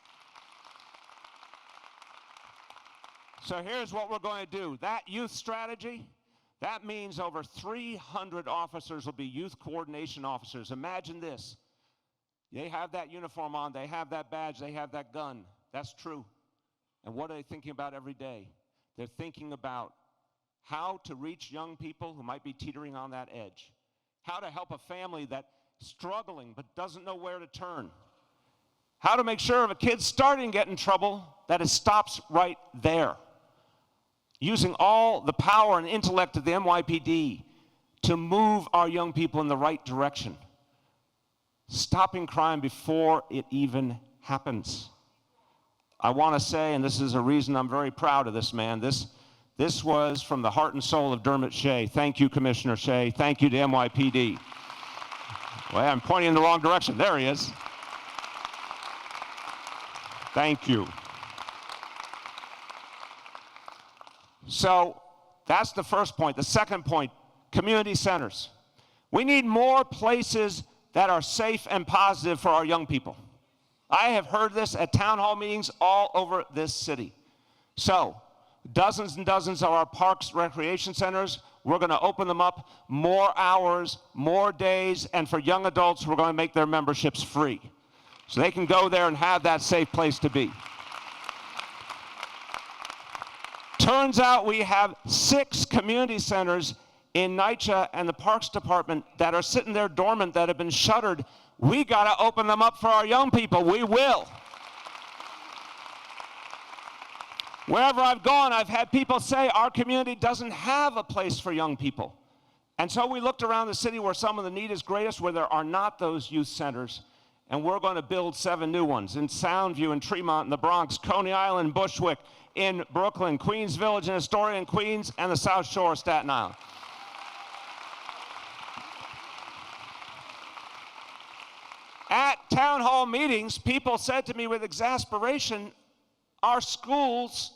So here's what we're going to do. That youth strategy, that means over 300 officers will be youth coordination officers. Imagine this. They have that uniform on, they have that badge, they have that gun. That's true. And what are they thinking about every day? They're thinking about how to reach young people who might be teetering on that edge. How to help a family that's struggling but doesn't know where to turn. How to make sure if a kid's starting to get in trouble that it stops right there. Using all the power and intellect of the NYPD to move our young people in the right direction. Stopping crime before it even happens. I want to say, and this is a reason I'm very proud of this man, this was from the heart and soul of Dermot Shea. Thank you, Commissioner Shea. Thank you to NYPD. Well, I'm pointing in the wrong direction. There he is. Thank you. So that's the first point. The second point, community centers. We need more places that are safe and positive for our young people. I have heard this at town hall meetings all over this city. So, dozens and dozens of our parks, recreation centers, we're going to open them up more hours, more days, and for young adults, we're going to make their memberships free. So they can go there and have that safe place to be. Turns out we have 6 community centers in NYCHA and the Parks Department that are sitting there dormant, that have been shuttered. We got to open them up for our young people. We will. Wherever I've gone, I've had people say our community doesn't have a place for young people. And so we looked around the city where some of the need is greatest, where there are not those youth centers, and we're going to build 7 new ones in Soundview, in Tremont, in the Bronx, Coney Island, Bushwick, in Brooklyn, Queens Village, and Astoria, in Queens, and the South Shore of Staten Island. At town hall meetings, people said to me with exasperation, our schools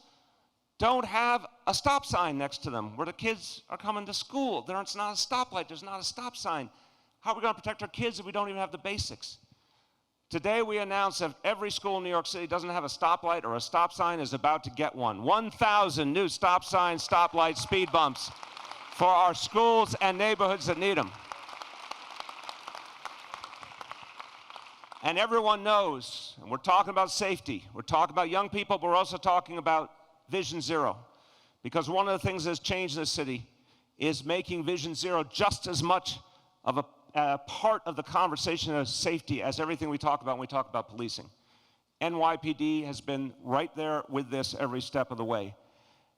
don't have a stop sign next to them where the kids are coming to school. There's not a stoplight, there's not a stop sign. How are we going to protect our kids if we don't even have the basics? Today we announced that every school in New York City doesn't have a stoplight or a stop sign is about to get one. 1,000 new stop signs, stoplights, speed bumps for our schools and neighborhoods that need them. And everyone knows, and we're talking about safety, we're talking about young people, but we're also talking about Vision Zero. Because one of the things that's changed in this city is making Vision Zero just as much of a part of the conversation as safety as everything we talk about when we talk about policing. NYPD has been right there with this every step of the way.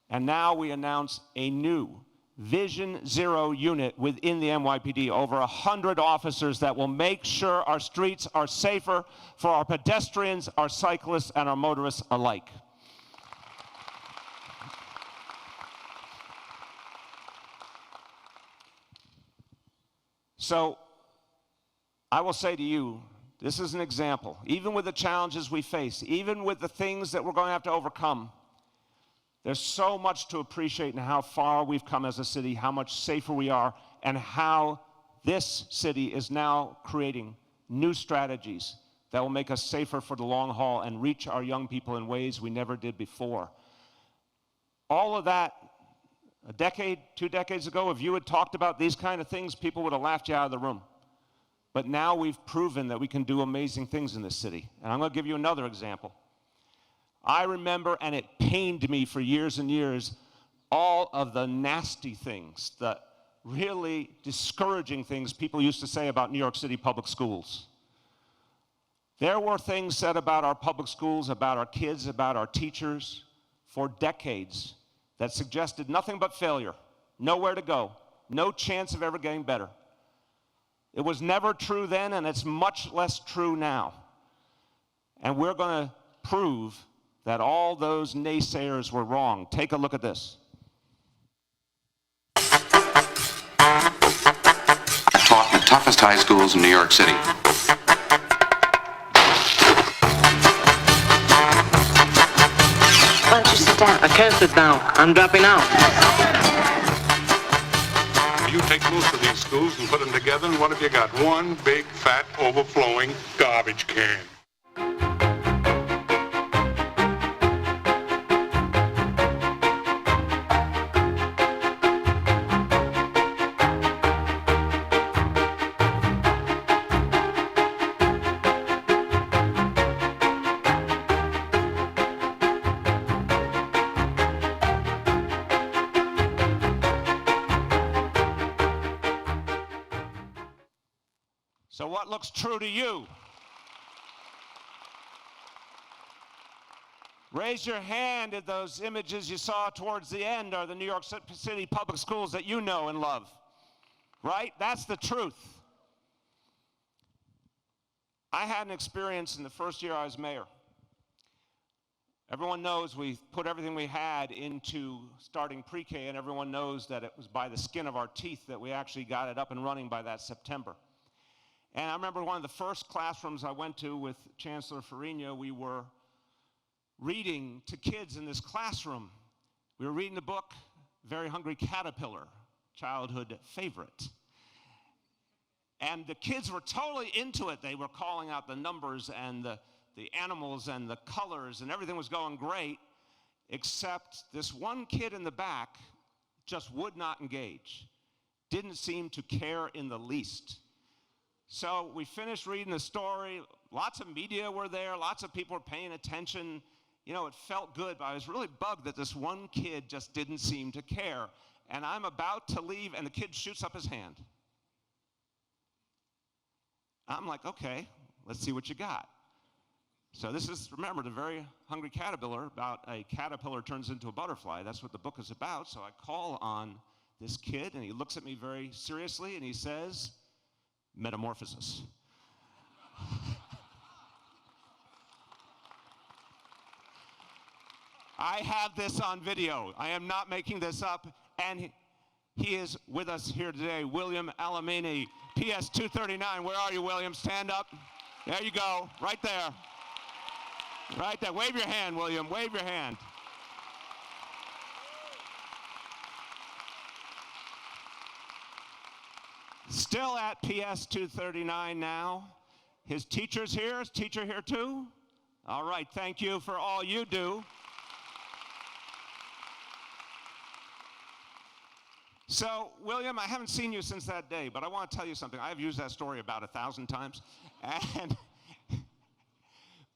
And now we announce a new Vision Zero unit within the NYPD, over 100 officers that will make sure our streets are safer for our pedestrians, our cyclists, and our motorists alike. So I will say to you, this is an example. Even with the challenges we face, even with the things that we're going to have to overcome, there's so much to appreciate in how far we've come as a city, how much safer we are, and how this city is now creating new strategies that will make us safer for the long haul and reach our young people in ways we never did before. All of that, a decade, 2 decades ago, if you had talked about these kind of things, people would have laughed you out of the room. But now we've proven that we can do amazing things in this city. And I'm going to give you another example. I remember, and it pained me for years and years, all of the nasty things, the really discouraging things people used to say about New York City public schools. There were things said about our public schools, about our kids, about our teachers for decades that suggested nothing but failure, nowhere to go, no chance of ever getting better. It was never true then, and it's much less true now. And we're going to prove that all those naysayers were wrong. Take a look at this. I taught in the toughest high schools in New York City. Why don't you sit down? I can't sit down. I'm dropping out. You take most of these schools and put them together, and what have you got? One big, fat, overflowing garbage can. So what looks true to you? Raise your hand if those images you saw towards the end are the New York City public schools that you know and love. Right? That's the truth. I had an experience in the first year I was mayor. Everyone knows we put everything we had into starting pre-K, and everyone knows that it was by the skin of our teeth that we actually got it up and running by that September. And I remember one of the first classrooms I went to with Chancellor Farina, we were reading to kids in this classroom. We were reading the book, Very Hungry Caterpillar, childhood favorite. And the kids were totally into it. They were calling out the numbers and the animals and the colors, and everything was going great, except this one kid in the back just would not engage, didn't seem to care in the least. So we finished reading the story. Lots of media were there. Lots of people were paying attention. You know, it felt good, but I was really bugged that this one kid just didn't seem to care. And I'm about to leave, and the kid shoots up his hand. I'm like, okay, let's see what you got. So this is, remember, the Very Hungry Caterpillar, about a caterpillar turns into a butterfly. That's what the book is about. So I call on this kid, and he looks at me very seriously, and he says, metamorphosis. I have this on video. I am not making this up. And he is with us here today, William Alamini, PS 239. Where are you, William? Stand up. There you go. Right there. Right there. Wave your hand, William. Wave your hand. Still at PS 239 now. His teacher's here. Is teacher here too? All right, thank you for all you do. So, William, I haven't seen you since that day, but I want to tell you something. I've used that story about 1,000 times. And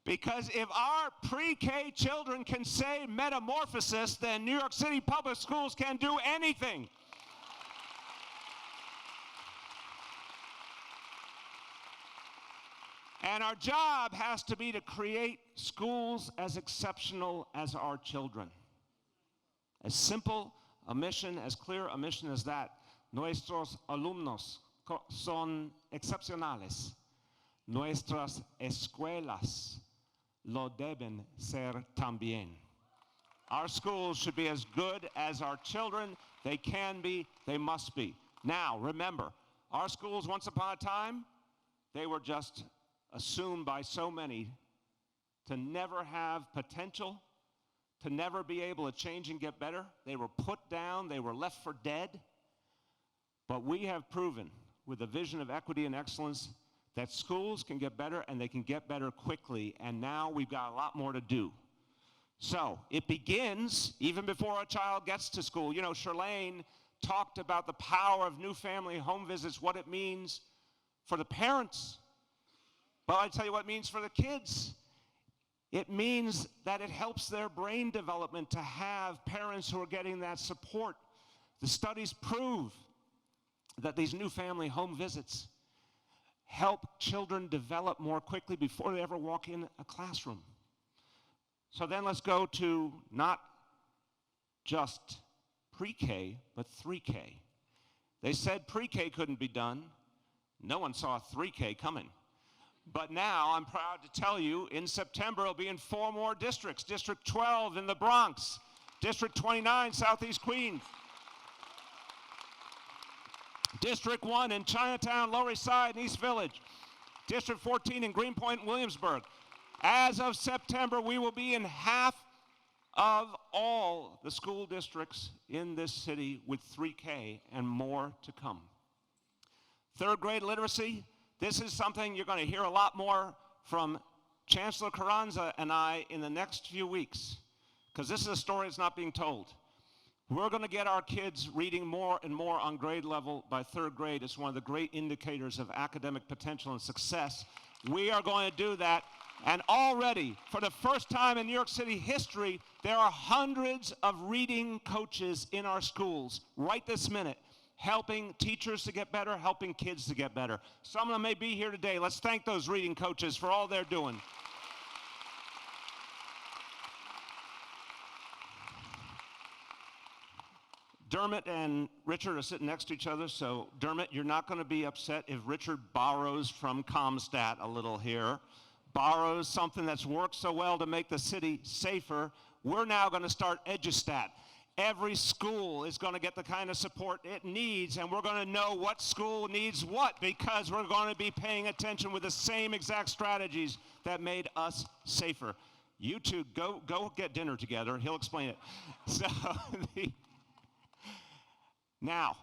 Because if our pre-K children can say metamorphosis, then New York City public schools can do anything. And our job has to be to create schools as exceptional as our children. As simple a mission, as clear a mission as that. Nuestros alumnos son excepcionales. Nuestras escuelas lo deben ser también. Our schools should be as good as our children. They can be, they must be. Now, remember, our schools, once upon a time, they were just assumed by so many to never have potential, to never be able to change and get better. They were put down, they were left for dead. But we have proven with a vision of equity and excellence that schools can get better and they can get better quickly, and now we've got a lot more to do. So it begins even before a child gets to school. You know, Charlene talked about the power of new family home visits, what it means for the parents. But I tell you what it means for the kids. It means that it helps their brain development to have parents who are getting that support. The studies prove that these new family home visits help children develop more quickly before they ever walk in a classroom. So then let's go to not just pre-K, but 3K. They said pre-K couldn't be done. No one saw 3K coming. But now I'm proud to tell you in September it'll be in 4 more districts. District 12 in the Bronx, District 29, Southeast Queens, District 1 in Chinatown, Lower East Side, and East Village, District 14 in Greenpoint and Williamsburg. As of September, we will be in half of all the school districts in this city with 3K and more to come. 3rd grade literacy, this is something you're going to hear a lot more from Chancellor Carranza and I in the next few weeks, because this is a story that's not being told. We're going to get our kids reading more and more on grade level by 3rd grade. It's one of the great indicators of academic potential and success. We are going to do that. And already, for the first time in New York City history, there are hundreds of reading coaches in our schools right this minute, helping teachers to get better, helping kids to get better. Some of them may be here today. Let's thank those reading coaches for all they're doing. Dermot and Richard are sitting next to each other, so Dermot, you're not going to be upset if Richard borrows from Comstat a little here, borrows something that's worked so well to make the city safer. We're now going to start Edustat. Every school is going to get the kind of support it needs, and we're going to know what school needs what, because we're going to be paying attention with the same exact strategies that made us safer. You two, go get dinner together. He'll explain it. So, now,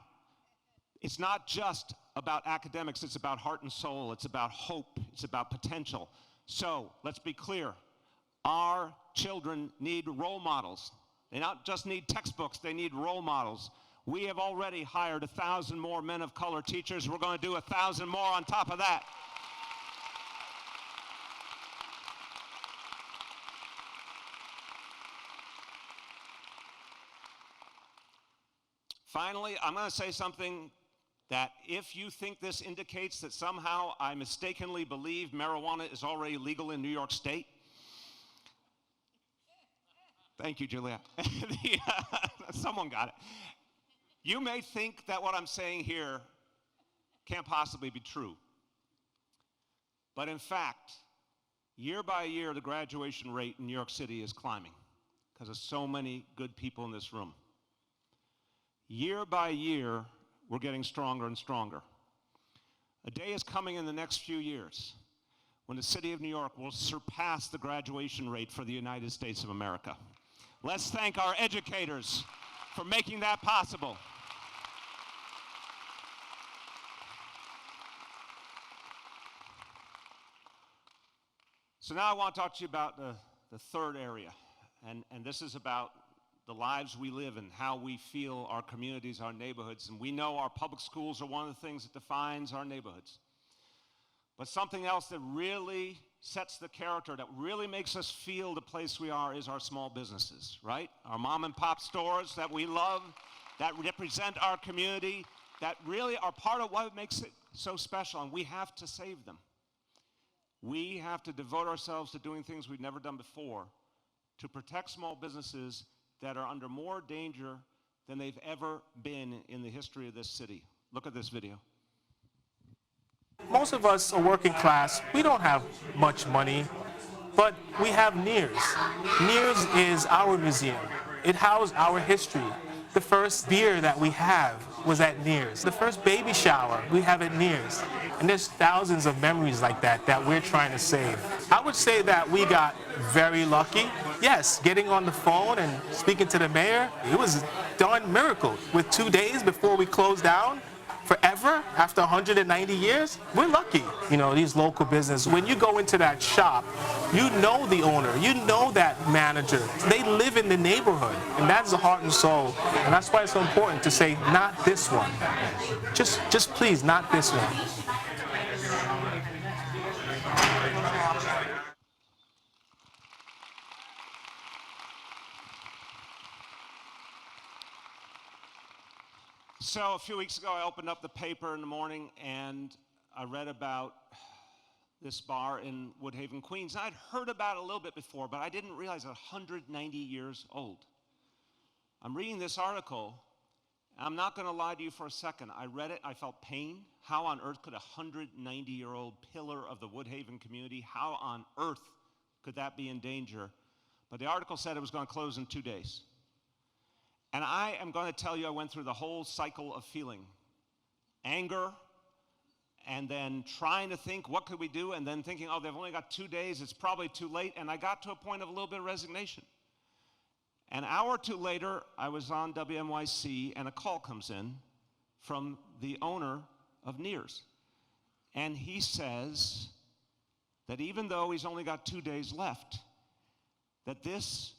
it's not just about academics. It's about heart and soul. It's about hope. It's about potential. So let's be clear. Our children need role models. They not just need textbooks. They need role models. We have already hired 1,000 more men of color teachers. We're going to do 1,000 more on top of that. Finally, I'm going to say something that if you think this indicates that somehow I mistakenly believe marijuana is already legal in New York State. Thank you, Julia. Someone got it. You may think that what I'm saying here can't possibly be true. But in fact, year by year, the graduation rate in New York City is climbing because of so many good people in this room. Year by year, we're getting stronger and stronger. A day is coming in the next few years when the city of New York will surpass the graduation rate for the United States of America. Let's thank our educators for making that possible. So now I want to talk to you about the third area, and this is about the lives we live and how we feel our communities, our neighborhoods. And we know our public schools are one of the things that defines our neighborhoods. But something else that really sets the character, that really makes us feel the place we are, is our small businesses, right? Our mom and pop stores that we love, that represent our community, that really are part of what makes it so special, and we have to save them. We have to devote ourselves to doing things we've never done before to protect small businesses that are under more danger than they've ever been in the history of this city. Look at this video. Most of us are working class. We don't have much money, but we have Nears. Nears is our museum. It housed our history. The first beer that we have was at Nears. The first baby shower we have at Nears. And there's thousands of memories like that that we're trying to save. I would say that we got very lucky. Yes, getting on the phone and speaking to the mayor, it was a darn miracle. With 2 days before we closed down, forever, after 190 years, we're lucky. You know, these local businesses, when you go into that shop, you know the owner, you know that manager. They live in the neighborhood, and that's the heart and soul. And that's why it's so important to say, not this one. Just please, not this one. So a few weeks ago, I opened up the paper in the morning and I read about this bar in Woodhaven, Queens. I'd heard about it a little bit before, but I didn't realize it's 190 years old. I'm reading this article. I'm not going to lie to you for a second. I read it, I felt pain. How on earth could a 190-year-old pillar of the Woodhaven community, how on earth could that be in danger? But the article said it was going to close in 2 days. And I am going to tell you, I went through the whole cycle of feeling. Anger, and then trying to think, what could we do? And then thinking, oh, they've only got 2 days, it's probably too late. And I got to a point of a little bit of resignation. An hour or two later, I was on WNYC, and a call comes in from the owner of Nears. And he says that even though he's only got 2 days left, that this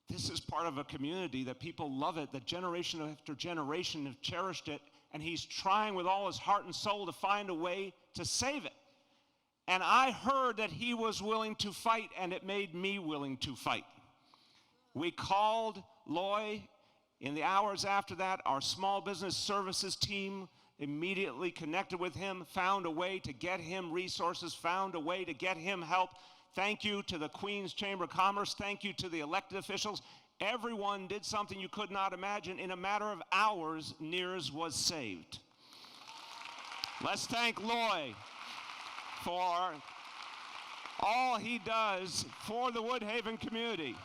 is part of a community, that people love it, that generation after generation have cherished it, and he's trying with all his heart and soul to find a way to save it. And I heard that he was willing to fight, and it made me willing to fight. We called Loy. In the hours after that, our small business services team immediately connected with him, found a way to get him resources, found a way to get him help. Thank you to the Queens Chamber of Commerce. Thank you to the elected officials. Everyone did something you could not imagine. In a matter of hours, Nears was saved. Let's thank Loy for all he does for the Woodhaven community.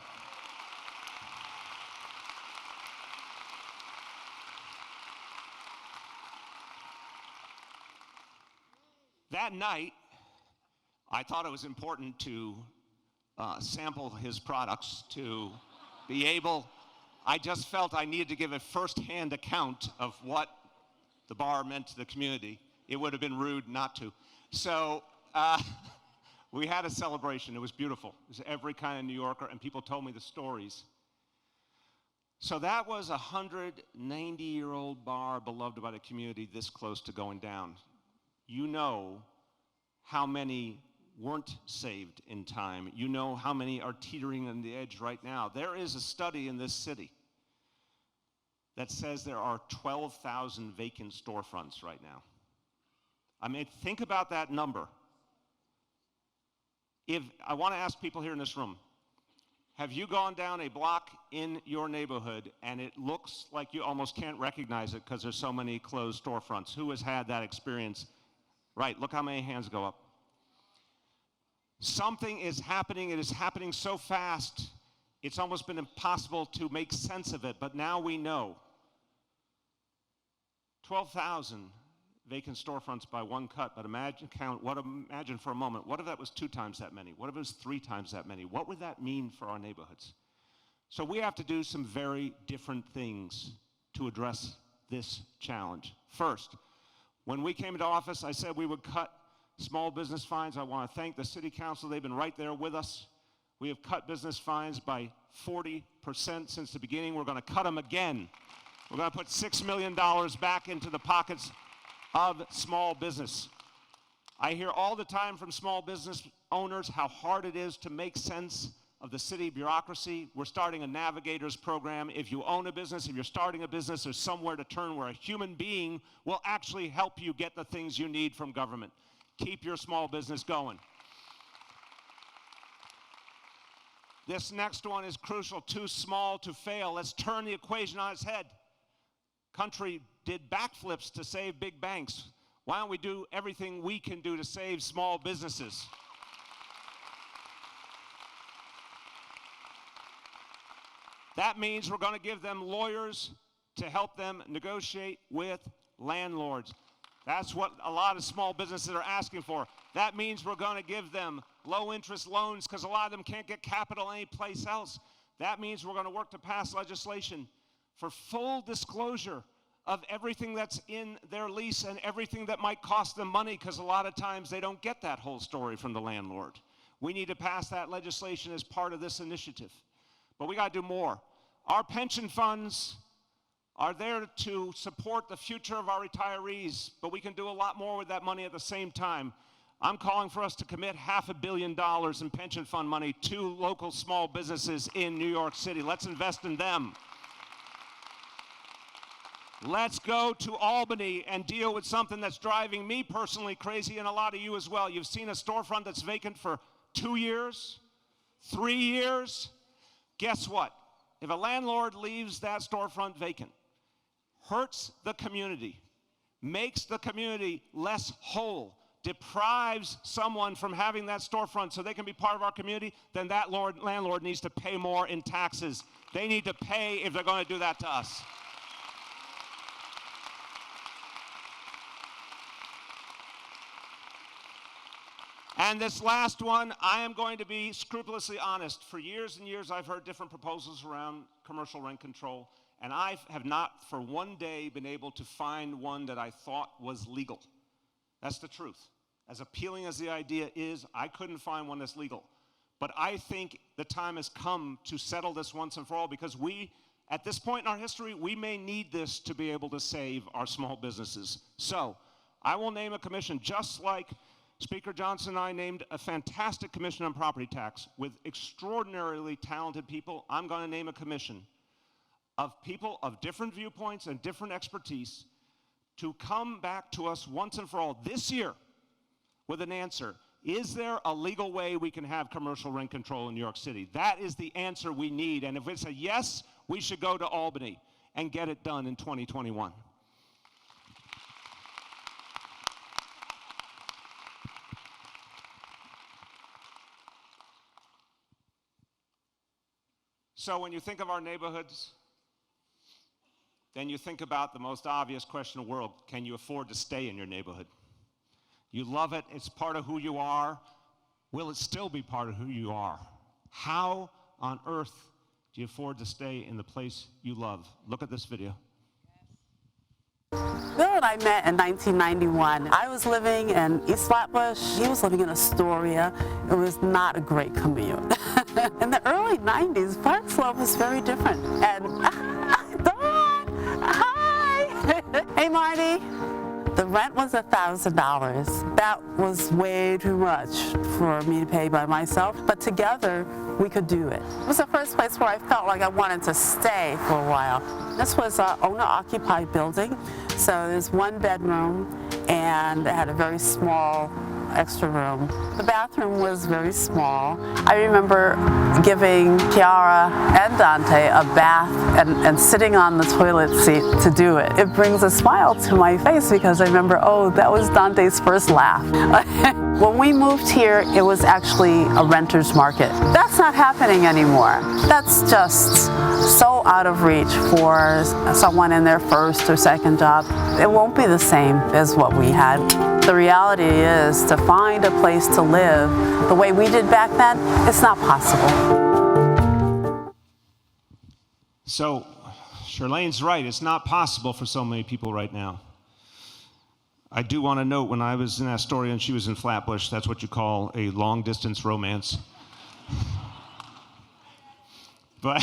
That night, I thought it was important to sample his products, to be able, I just felt I needed to give a first-hand account of what the bar meant to the community. It would have been rude not to. So we had a celebration. It was beautiful. It was every kind of New Yorker, and people told me the stories. So that was a 190-year-old bar beloved by the community this close to going down. You know how many weren't saved in time. You know how many are teetering on the edge right now. There is a study in this city that says there are 12,000 vacant storefronts right now. I mean, think about that number. I want to ask people here in this room, have you gone down a block in your neighborhood and it looks like you almost can't recognize it because there's so many closed storefronts? Who has had that experience? Right, look how many hands go up. Something is happening. It is happening so fast, it's almost been impossible to make sense of it, but now we know. 12,000 vacant storefronts by one cut, but imagine for a moment, what if that was 2 times that many? What if it was 3 times that many? What would that mean for our neighborhoods? So we have to do some very different things to address this challenge. First, when we came into office, I said we would cut small business fines. I want to thank the city council. They've been right there with us. We have cut business fines by 40% since the beginning. We're going to cut them again. We're going to put $6 million back into the pockets of small business. I hear all the time from small business owners how hard it is to make sense of the city bureaucracy. We're starting a navigators program. If you own a business, if you're starting a business, there's somewhere to turn where a human being will actually help you get the things you need from government. Keep your small business going. This next one is crucial. Too small to fail. Let's turn the equation on its head. Country did backflips to save big banks. Why don't we do everything we can do to save small businesses? That means we're going to give them lawyers to help them negotiate with landlords. That's what a lot of small businesses are asking for. That means we're going to give them low-interest loans because a lot of them can't get capital anyplace else. That means we're going to work to pass legislation for full disclosure of everything that's in their lease and everything that might cost them money, because a lot of times they don't get that whole story from the landlord. We need to pass that legislation as part of this initiative. But we got to do more. Our pension funds are there to support the future of our retirees, but we can do a lot more with that money at the same time. I'm calling for us to commit $500 million in pension fund money to local small businesses in New York City. Let's invest in them. Let's go to Albany and deal with something that's driving me personally crazy and a lot of you as well. You've seen a storefront that's vacant for 2 years, 3 years. Guess what? If a landlord leaves that storefront vacant, hurts the community, makes the community less whole, deprives someone from having that storefront so they can be part of our community, then that landlord needs to pay more in taxes. They need to pay if they're going to do that to us. And this last one, I am going to be scrupulously honest. For years and years, I've heard different proposals around commercial rent control, and I have not for one day been able to find one that I thought was legal. That's the truth. As appealing as the idea is, I couldn't find one that's legal. But I think the time has come to settle this once and for all, because we, at this point in our history, we may need this to be able to save our small businesses. So I will name a commission, just like Speaker Johnson and I named a fantastic commission on property tax with extraordinarily talented people. I'm going to name a commission of people of different viewpoints and different expertise to come back to us once and for all this year with an answer. Is there a legal way we can have commercial rent control in New York City? That is the answer we need. And if it's a yes, we should go to Albany and get it done in 2021. So when you think of our neighborhoods, then you think about the most obvious question in the world: can you afford to stay in your neighborhood? You love it, it's part of who you are. Will it still be part of who you are? How on earth do you afford to stay in the place you love? Look at this video. Bill and I met in 1991. I was living in East Flatbush. He was living in Astoria. It was not a great commute. In the early 90s, Park Slope was very different. And, Dawn, hi! Hey, Marty. The rent was $1,000. That was way too much for me to pay by myself, but together we could do it. It was the first place where I felt like I wanted to stay for a while. This was an owner-occupied building, so there's one bedroom and it had a very small extra room. The bathroom was very small. I remember giving Chiara and Dante a bath and sitting on the toilet seat to do it. It brings a smile to my face because I remember, oh, that was Dante's first laugh. When we moved here, it was actually a renter's market. That's not happening anymore. That's just so out of reach for someone in their first or second job. It won't be the same as what we had. The reality is, to find a place to live the way we did back then, it's not possible. So, Charlene's right, it's not possible for so many people right now. I do want to note, when I was in Astoria and she was in Flatbush, that's what you call a long-distance romance. But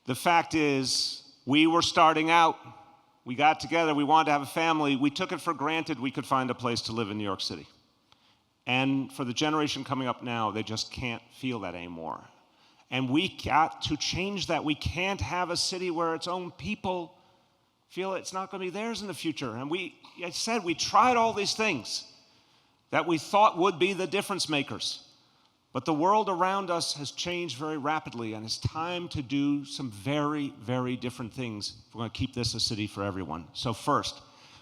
the fact is, we were starting out we got together, we wanted to have a family, we took it for granted we could find a place to live in New York City. And for the generation coming up now, they just can't feel that anymore. And we got to change that. We can't have a city where its own people feel it's not going to be theirs in the future. And I said, we tried all these things that we thought would be the difference makers. But the world around us has changed very rapidly, and it's time to do some very, very different things if we're going to keep this a city for everyone. So first,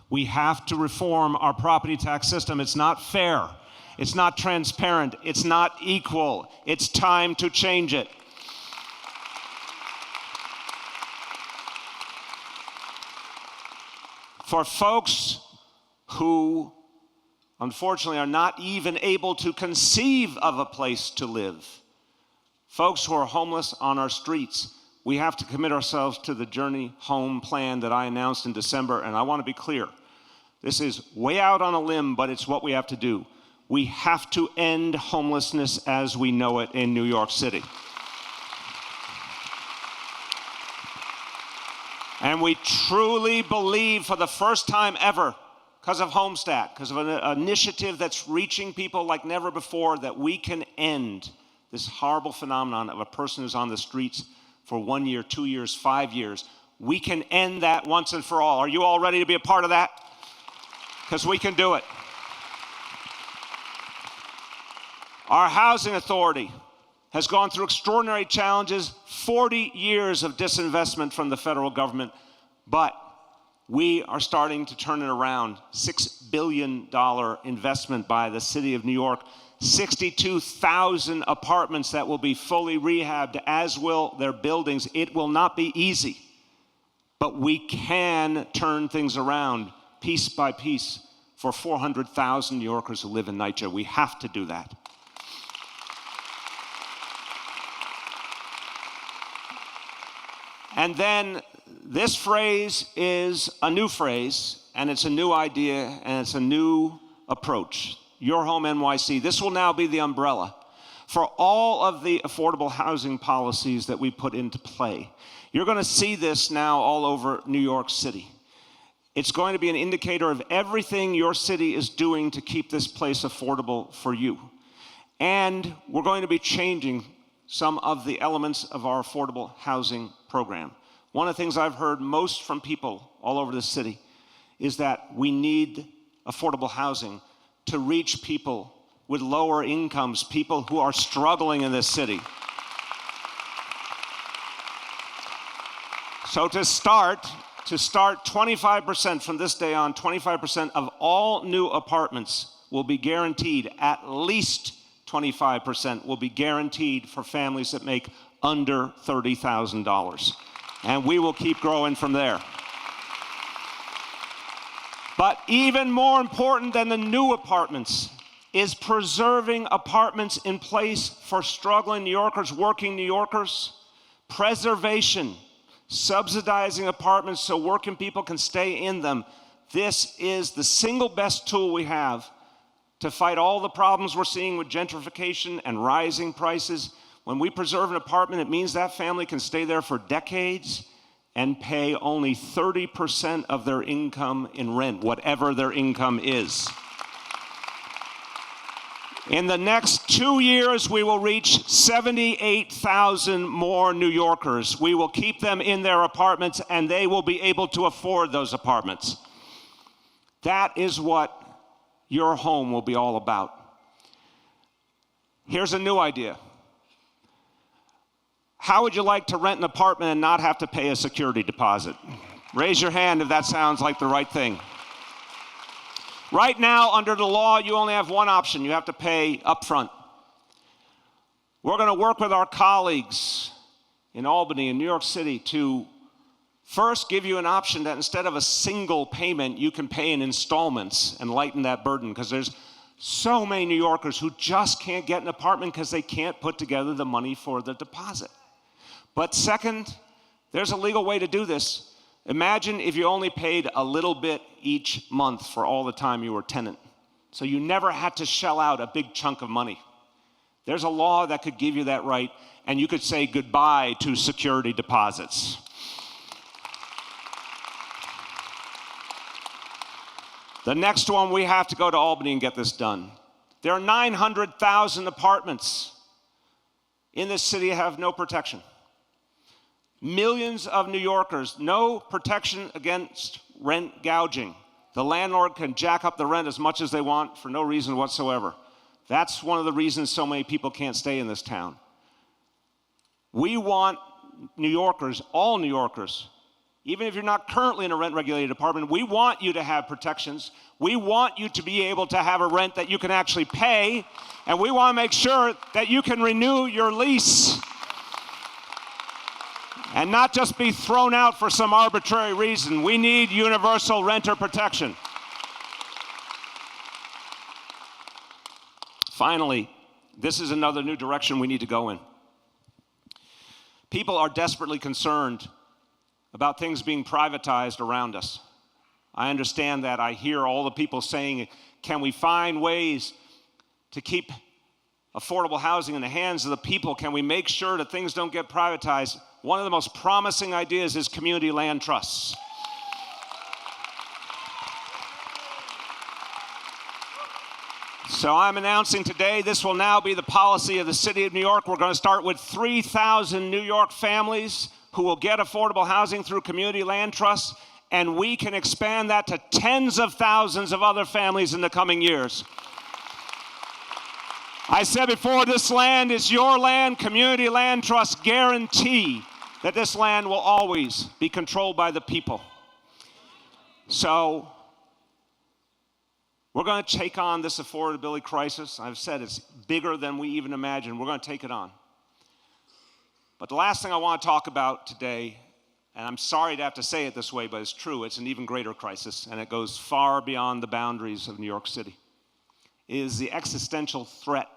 we have to reform our property tax system. It's not fair. It's not transparent. It's not equal. It's time to change it. For folks who unfortunately are not even able to conceive of a place to live, folks who are homeless on our streets, we have to commit ourselves to the Journey Home plan that I announced in December, and I want to be clear. This is way out on a limb, but it's what we have to do. We have to end homelessness as we know it in New York City. And we truly believe for the first time ever, because of Homestead, because of an initiative that's reaching people like never before, that we can end this horrible phenomenon of a person who's on the streets for 1 year, 2 years, 5 years. We can end that once and for all. Are you all ready to be a part of that? Because we can do it. Our housing authority has gone through extraordinary challenges, 40 years of disinvestment from the federal government, but we are starting to turn it around. $6 billion investment by the city of New York, 62,000 apartments that will be fully rehabbed, as will their buildings. It will not be easy, but we can turn things around piece by piece for 400,000 New Yorkers who live in NYCHA. We have to do that. And then this phrase is a new phrase, and it's a new idea, and it's a new approach. Your Home NYC. This will now be the umbrella for all of the affordable housing policies that we put into play. You're going to see this now all over New York City. It's going to be an indicator of everything your city is doing to keep this place affordable for you. And we're going to be changing some of the elements of our affordable housing program. One of the things I've heard most from people all over the city is that we need affordable housing to reach people with lower incomes, people who are struggling in this city. So to start 25% from this day on, 25% of all new apartments will be guaranteed, at least 25% will be guaranteed for families that make under $30,000. And we will keep growing from there. But even more important than the new apartments is preserving apartments in place for struggling New Yorkers, working New Yorkers. Preservation, subsidizing apartments so working people can stay in them. This is the single best tool we have to fight all the problems we're seeing with gentrification and rising prices. When we preserve an apartment, it means that family can stay there for decades and pay only 30% of their income in rent, whatever their income is. In the next 2 years, we will reach 78,000 more New Yorkers. We will keep them in their apartments, and they will be able to afford those apartments. That is what your home will be all about. Here's a new idea. How would you like to rent an apartment and not have to pay a security deposit? Raise your hand if that sounds like the right thing. Right now, under the law, you only have one option. You have to pay up front. We're going to work with our colleagues in Albany and New York City to first give you an option that instead of a single payment, you can pay in installments and lighten that burden, because there's so many New Yorkers who just can't get an apartment because they can't put together the money for the deposit. But second, there's a legal way to do this. Imagine if you only paid a little bit each month for all the time you were a tenant. So you never had to shell out a big chunk of money. There's a law that could give you that right, and you could say goodbye to security deposits. The next one, we have to go to Albany and get this done. There are 900,000 apartments in this city that have no protection. Millions of New Yorkers, no protection against rent gouging. The landlord can jack up the rent as much as they want for no reason whatsoever. That's one of the reasons so many people can't stay in this town. We want New Yorkers, all New Yorkers, even if you're not currently in a rent-regulated apartment, we want you to have protections. We want you to be able to have a rent that you can actually pay, and we want to make sure that you can renew your lease and not just be thrown out for some arbitrary reason. We need universal renter protection. Finally, this is another new direction we need to go in. People are desperately concerned about things being privatized around us. I understand that. I hear all the people saying, can we find ways to keep affordable housing in the hands of the people? Can we make sure that things don't get privatized? One of the most promising ideas is community land trusts. So I'm announcing today this will now be the policy of the City of New York. We're going to start with 3,000 New York families who will get affordable housing through community land trusts, and we can expand that to tens of thousands of other families in the coming years. I said before, this land is your land. Community land trusts guarantee that this land will always be controlled by the people. So we're going to take on this affordability crisis. I've said it's bigger than we even imagined. We're going to take it on. But the last thing I want to talk about today, and I'm sorry to have to say it this way, but it's true, it's an even greater crisis, and it goes far beyond the boundaries of New York City, is the existential threat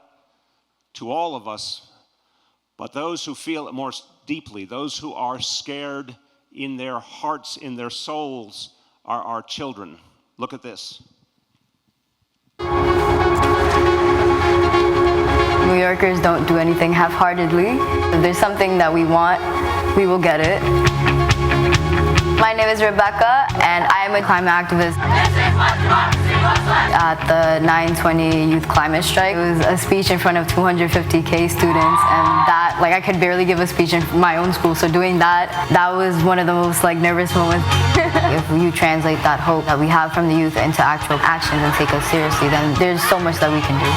to all of us, but those who feel it more deeply, those who are scared in their hearts, in their souls, are our children. Look at this. New Yorkers don't do anything half-heartedly. If there's something that we want, we will get it. My name is Rebecca, and I am a climate activist at the 9/20 Youth Climate Strike. It was a speech in front of 250K students, and that, I could barely give a speech in my own school, so doing that was one of the most, nervous moments. If you translate that hope that we have from the youth into actual actions and take us seriously, then there's so much that we can do.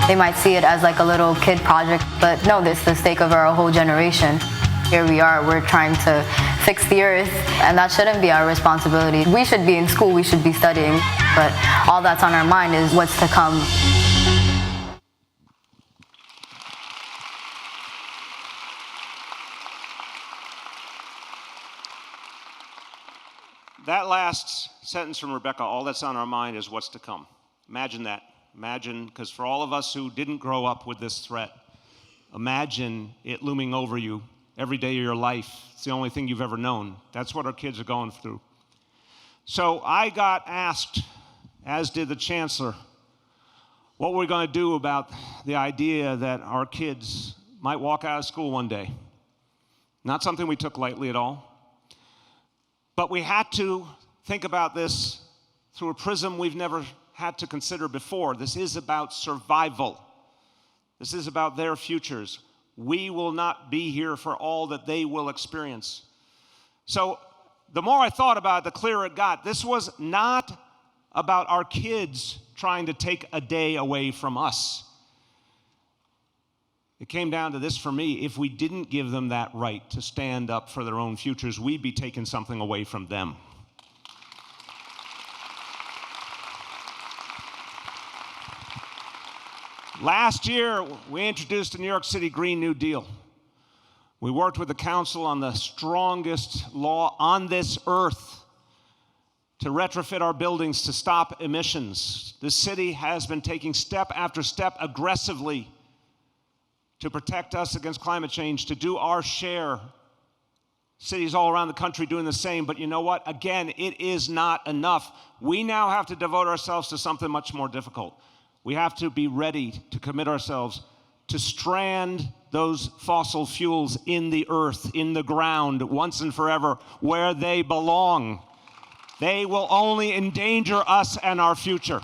They might see it as a little kid project, but no, this is the stake of our whole generation. Here we are, we're trying to fix the earth, and that shouldn't be our responsibility. We should be in school, we should be studying, but all that's on our mind is what's to come. That last sentence from Rebecca, all that's on our mind is what's to come. Imagine that. Imagine, because for all of us who didn't grow up with this threat, imagine it looming over you every day of your life. It's the only thing you've ever known. That's what our kids are going through. So I got asked, as did the chancellor, what we're going to do about the idea that our kids might walk out of school one day. Not something we took lightly at all. But we had to think about this through a prism we've never had to consider before. This is about survival. This is about their futures. We will not be here for all that they will experience. So the more I thought about it, the clearer it got. This was not about our kids trying to take a day away from us. It came down to this for me. If we didn't give them that right to stand up for their own futures, we'd be taking something away from them. Last year, we introduced the New York City Green New Deal. We worked with the council on the strongest law on this earth to retrofit our buildings to stop emissions. The city has been taking step after step aggressively to protect us against climate change, to do our share. Cities all around the country doing the same, but you know what? Again, it is not enough. We now have to devote ourselves to something much more difficult. We have to be ready to commit ourselves to strand those fossil fuels in the earth, in the ground, once and forever, where they belong. They will only endanger us and our future.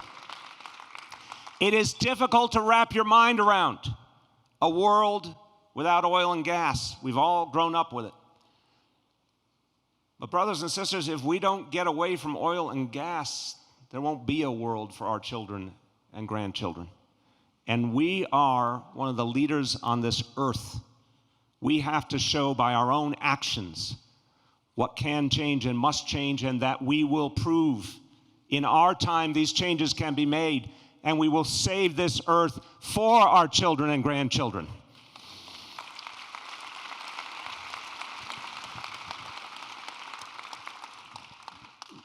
It is difficult to wrap your mind around a world without oil and gas. We've all grown up with it. But brothers and sisters, if we don't get away from oil and gas, there won't be a world for our children and grandchildren. And we are one of the leaders on this earth. We have to show by our own actions what can change and must change, and that we will prove in our time these changes can be made, and we will save this earth for our children and grandchildren.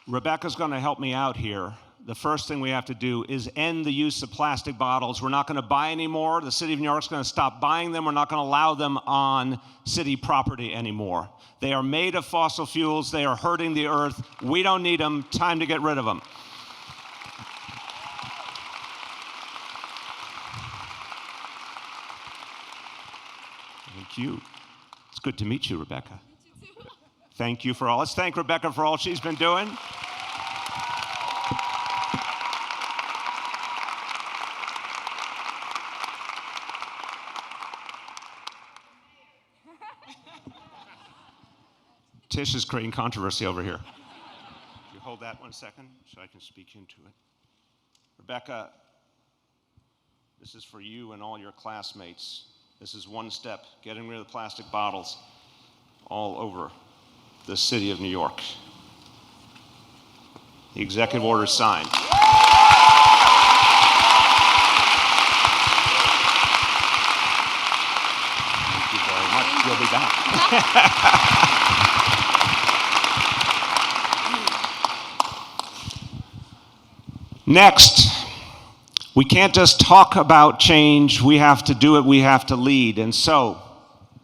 Rebecca's going to help me out here. The first thing we have to do is end the use of plastic bottles. We're not going to buy any more. The city of New York's going to stop buying them. We're not going to allow them on city property anymore. They are made of fossil fuels. They are hurting the earth. We don't need them. Time to get rid of them. Thank you. It's good to meet you, Rebecca. Thank you for all. Let's thank Rebecca for all she's been doing. Tish is creating controversy over here. You hold that 1 second so I can speak into it. Rebecca, this is for you and all your classmates. This is one step, getting rid of the plastic bottles all over the city of New York. The executive order is signed. Thank you very much. You'll be back. Next, we can't just talk about change, we have to do it, we have to lead. And so,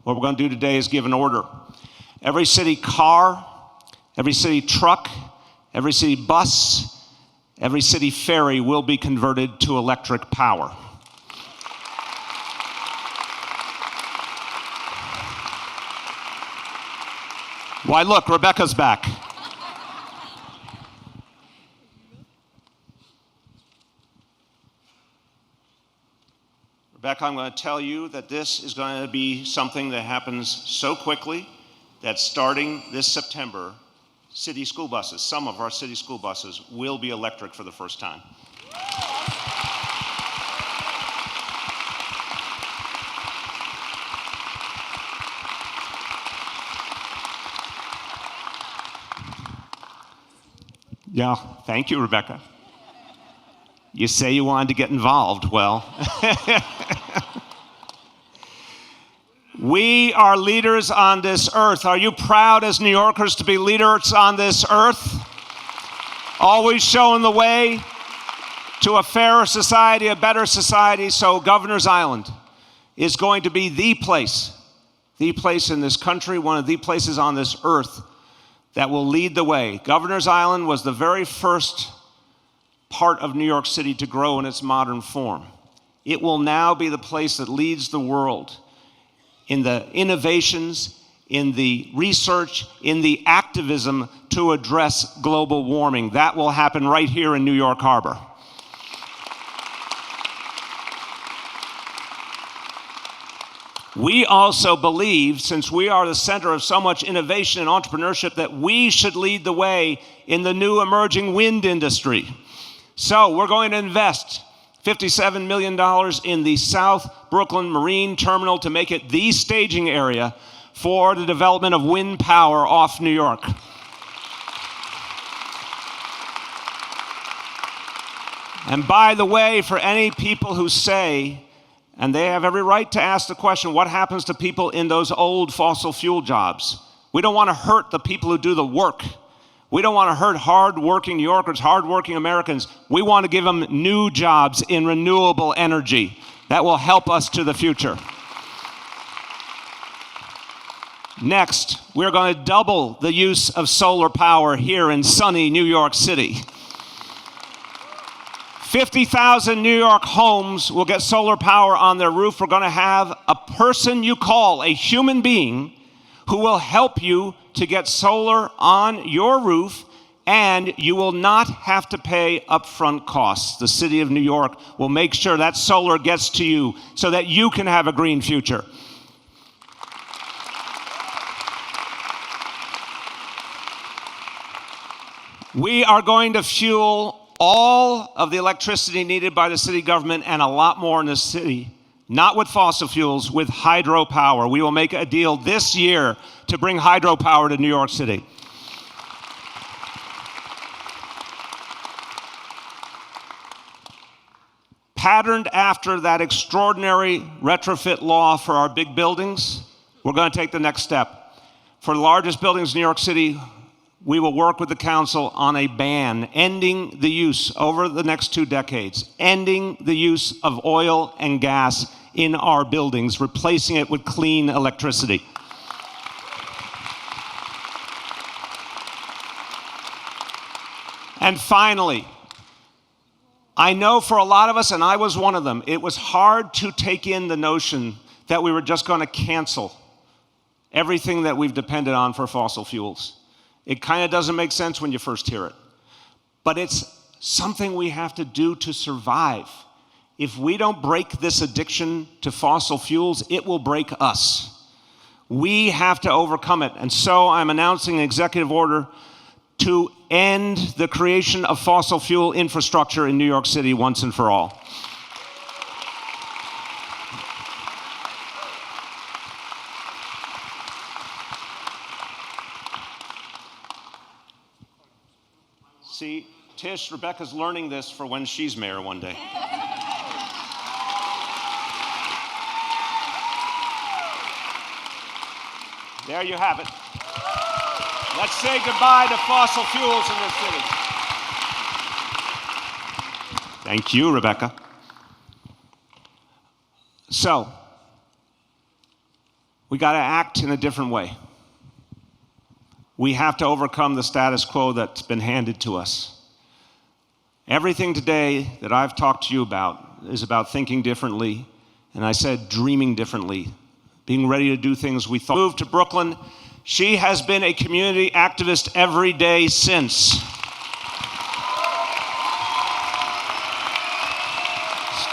what we're going to do today is give an order. Every city car, every city truck, every city bus, every city ferry will be converted to electric power. Why, look, Rebecca's back. Rebecca, I'm going to tell you that this is going to be something that happens so quickly that starting this September, city school buses, some of our city school buses, will be electric for the first time. Yeah, thank you, Rebecca. You say you wanted to get involved. Well, we are leaders on this earth. Are you proud as New Yorkers to be leaders on this earth? Always showing the way to a fairer society, a better society. So Governor's Island is going to be the place in this country, one of the places on this earth that will lead the way. Governor's Island was the very first part of New York City to grow in its modern form. It will now be the place that leads the world in the innovations, in the research, in the activism to address global warming. That will happen right here in New York Harbor. We also believe, since we are the center of so much innovation and entrepreneurship, that we should lead the way in the new emerging wind industry. So we're going to invest $57 million in the South Brooklyn Marine Terminal to make it the staging area for the development of wind power off New York. And by the way, for any people who say, and they have every right to ask the question, what happens to people in those old fossil fuel jobs? We don't want to hurt the people who do the work. We don't want to hurt hard-working New Yorkers, hard-working Americans. We want to give them new jobs in renewable energy that will help us to the future. Next, we're going to double the use of solar power here in sunny New York City. 50,000 New York homes will get solar power on their roof. We're going to have a person you call, a human being, who will help you to get solar on your roof and you will not have to pay upfront costs. The city of New York will make sure that solar gets to you so that you can have a green future. We are going to fuel all of the electricity needed by the city government and a lot more in the city, not with fossil fuels, with hydropower. We will make a deal this year to bring hydropower to New York City. Patterned after that extraordinary retrofit law for our big buildings, we're going to take the next step. For the largest buildings in New York City, we will work with the council on a ban, ending the use over the next 2 decades, ending the use of oil and gas in our buildings, replacing it with clean electricity. And finally, I know for a lot of us, and I was one of them, it was hard to take in the notion that we were just going to cancel everything that we've depended on for fossil fuels. It kind of doesn't make sense when you first hear it. But it's something we have to do to survive. If we don't break this addiction to fossil fuels, it will break us. We have to overcome it. And so I'm announcing an executive order to end the creation of fossil fuel infrastructure in New York City once and for all. See, Tish, Rebecca's learning this for when she's mayor one day. There you have it. Let's say goodbye to fossil fuels in this city. Thank you, Rebecca. So, we got to act in a different way. We have to overcome the status quo that's been handed to us. Everything today that I've talked to you about is about thinking differently, and I said dreaming differently, being ready to do things we thought. Moved to Brooklyn. She has been a community activist every day since.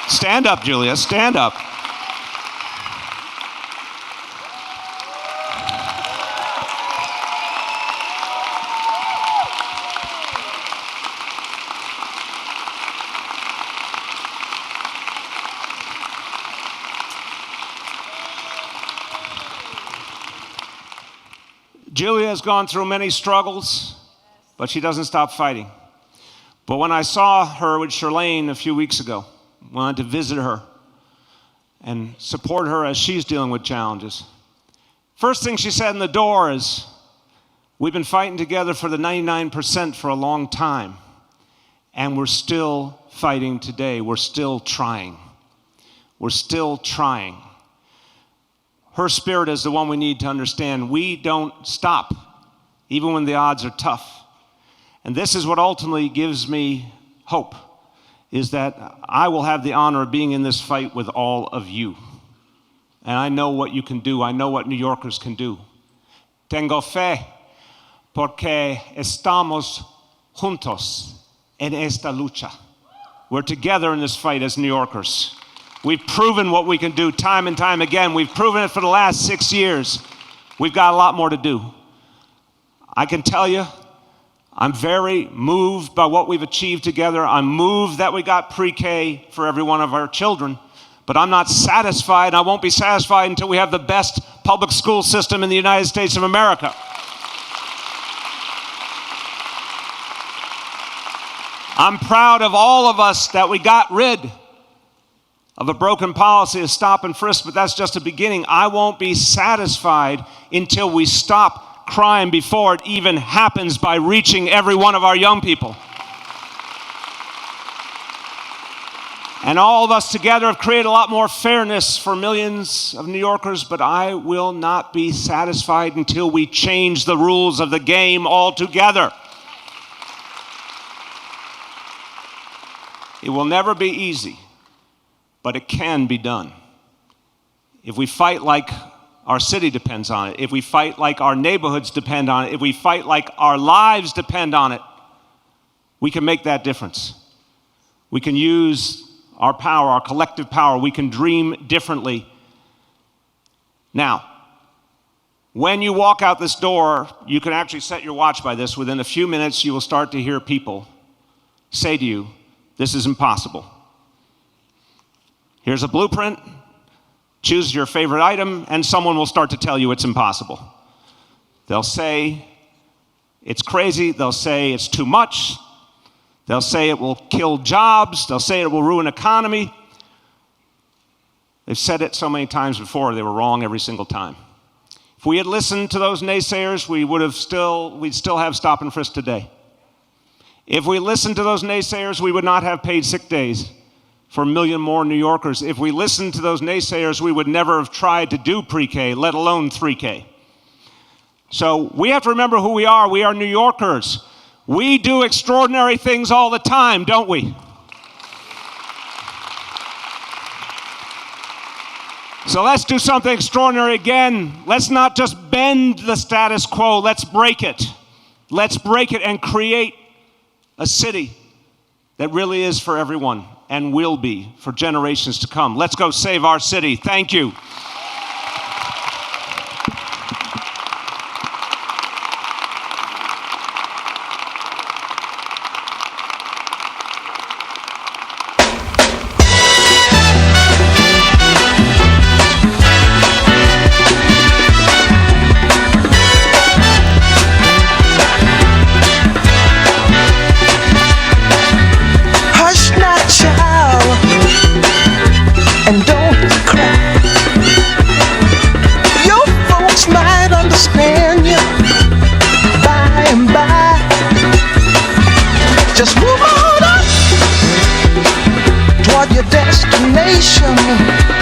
Stand up, Julia, stand up. Julia has gone through many struggles, but she doesn't stop fighting. But when I saw her with Charlene a few weeks ago, wanted to visit her and support her as she's dealing with challenges. First thing she said in the door is, we've been fighting together for the 99% for a long time, and we're still fighting today. We're still trying. We're still trying. Her spirit is the one we need to understand. We don't stop, even when the odds are tough. And this is what ultimately gives me hope, is that I will have the honor of being in this fight with all of you. And I know what you can do. I know what New Yorkers can do. Tengo fe, porque estamos juntos en esta lucha. We're together in this fight as New Yorkers. We've proven what we can do time and time again. We've proven it for the last 6 years. We've got a lot more to do. I can tell you, I'm very moved by what we've achieved together. I'm moved that we got pre-K for every one of our children, but I'm not satisfied. I won't be satisfied until we have the best public school system in the United States of America. I'm proud of all of us that we got rid of a broken policy of stop and frisk, but that's just a beginning. I won't be satisfied until we stop crime before it even happens by reaching every one of our young people. And all of us together have created a lot more fairness for millions of New Yorkers, but I will not be satisfied until we change the rules of the game altogether. It will never be easy, but it can be done. If we fight like our city depends on it, if we fight like our neighborhoods depend on it, if we fight like our lives depend on it, we can make that difference. We can use our power, our collective power. We can dream differently. Now, when you walk out this door, you can actually set your watch by this. Within a few minutes, you will start to hear people say to you, this is impossible. Here's a blueprint. Choose your favorite item, and someone will start to tell you it's impossible. They'll say it's crazy. They'll say it's too much. They'll say it will kill jobs. They'll say it will ruin economy. They've said it so many times before, they were wrong every single time. If we had listened to those naysayers, we'd still have stop and frisk today. If we listened to those naysayers, we would not have paid sick days for 1 million more New Yorkers. If we listened to those naysayers, we would never have tried to do pre-K, let alone 3K. So we have to remember who we are. We are New Yorkers. We do extraordinary things all the time, don't we? So let's do something extraordinary again. Let's not just bend the status quo, let's break it. Let's break it and create a city that really is for everyone and will be for generations to come. Let's go save our city. Thank you. Just move on up toward your destination.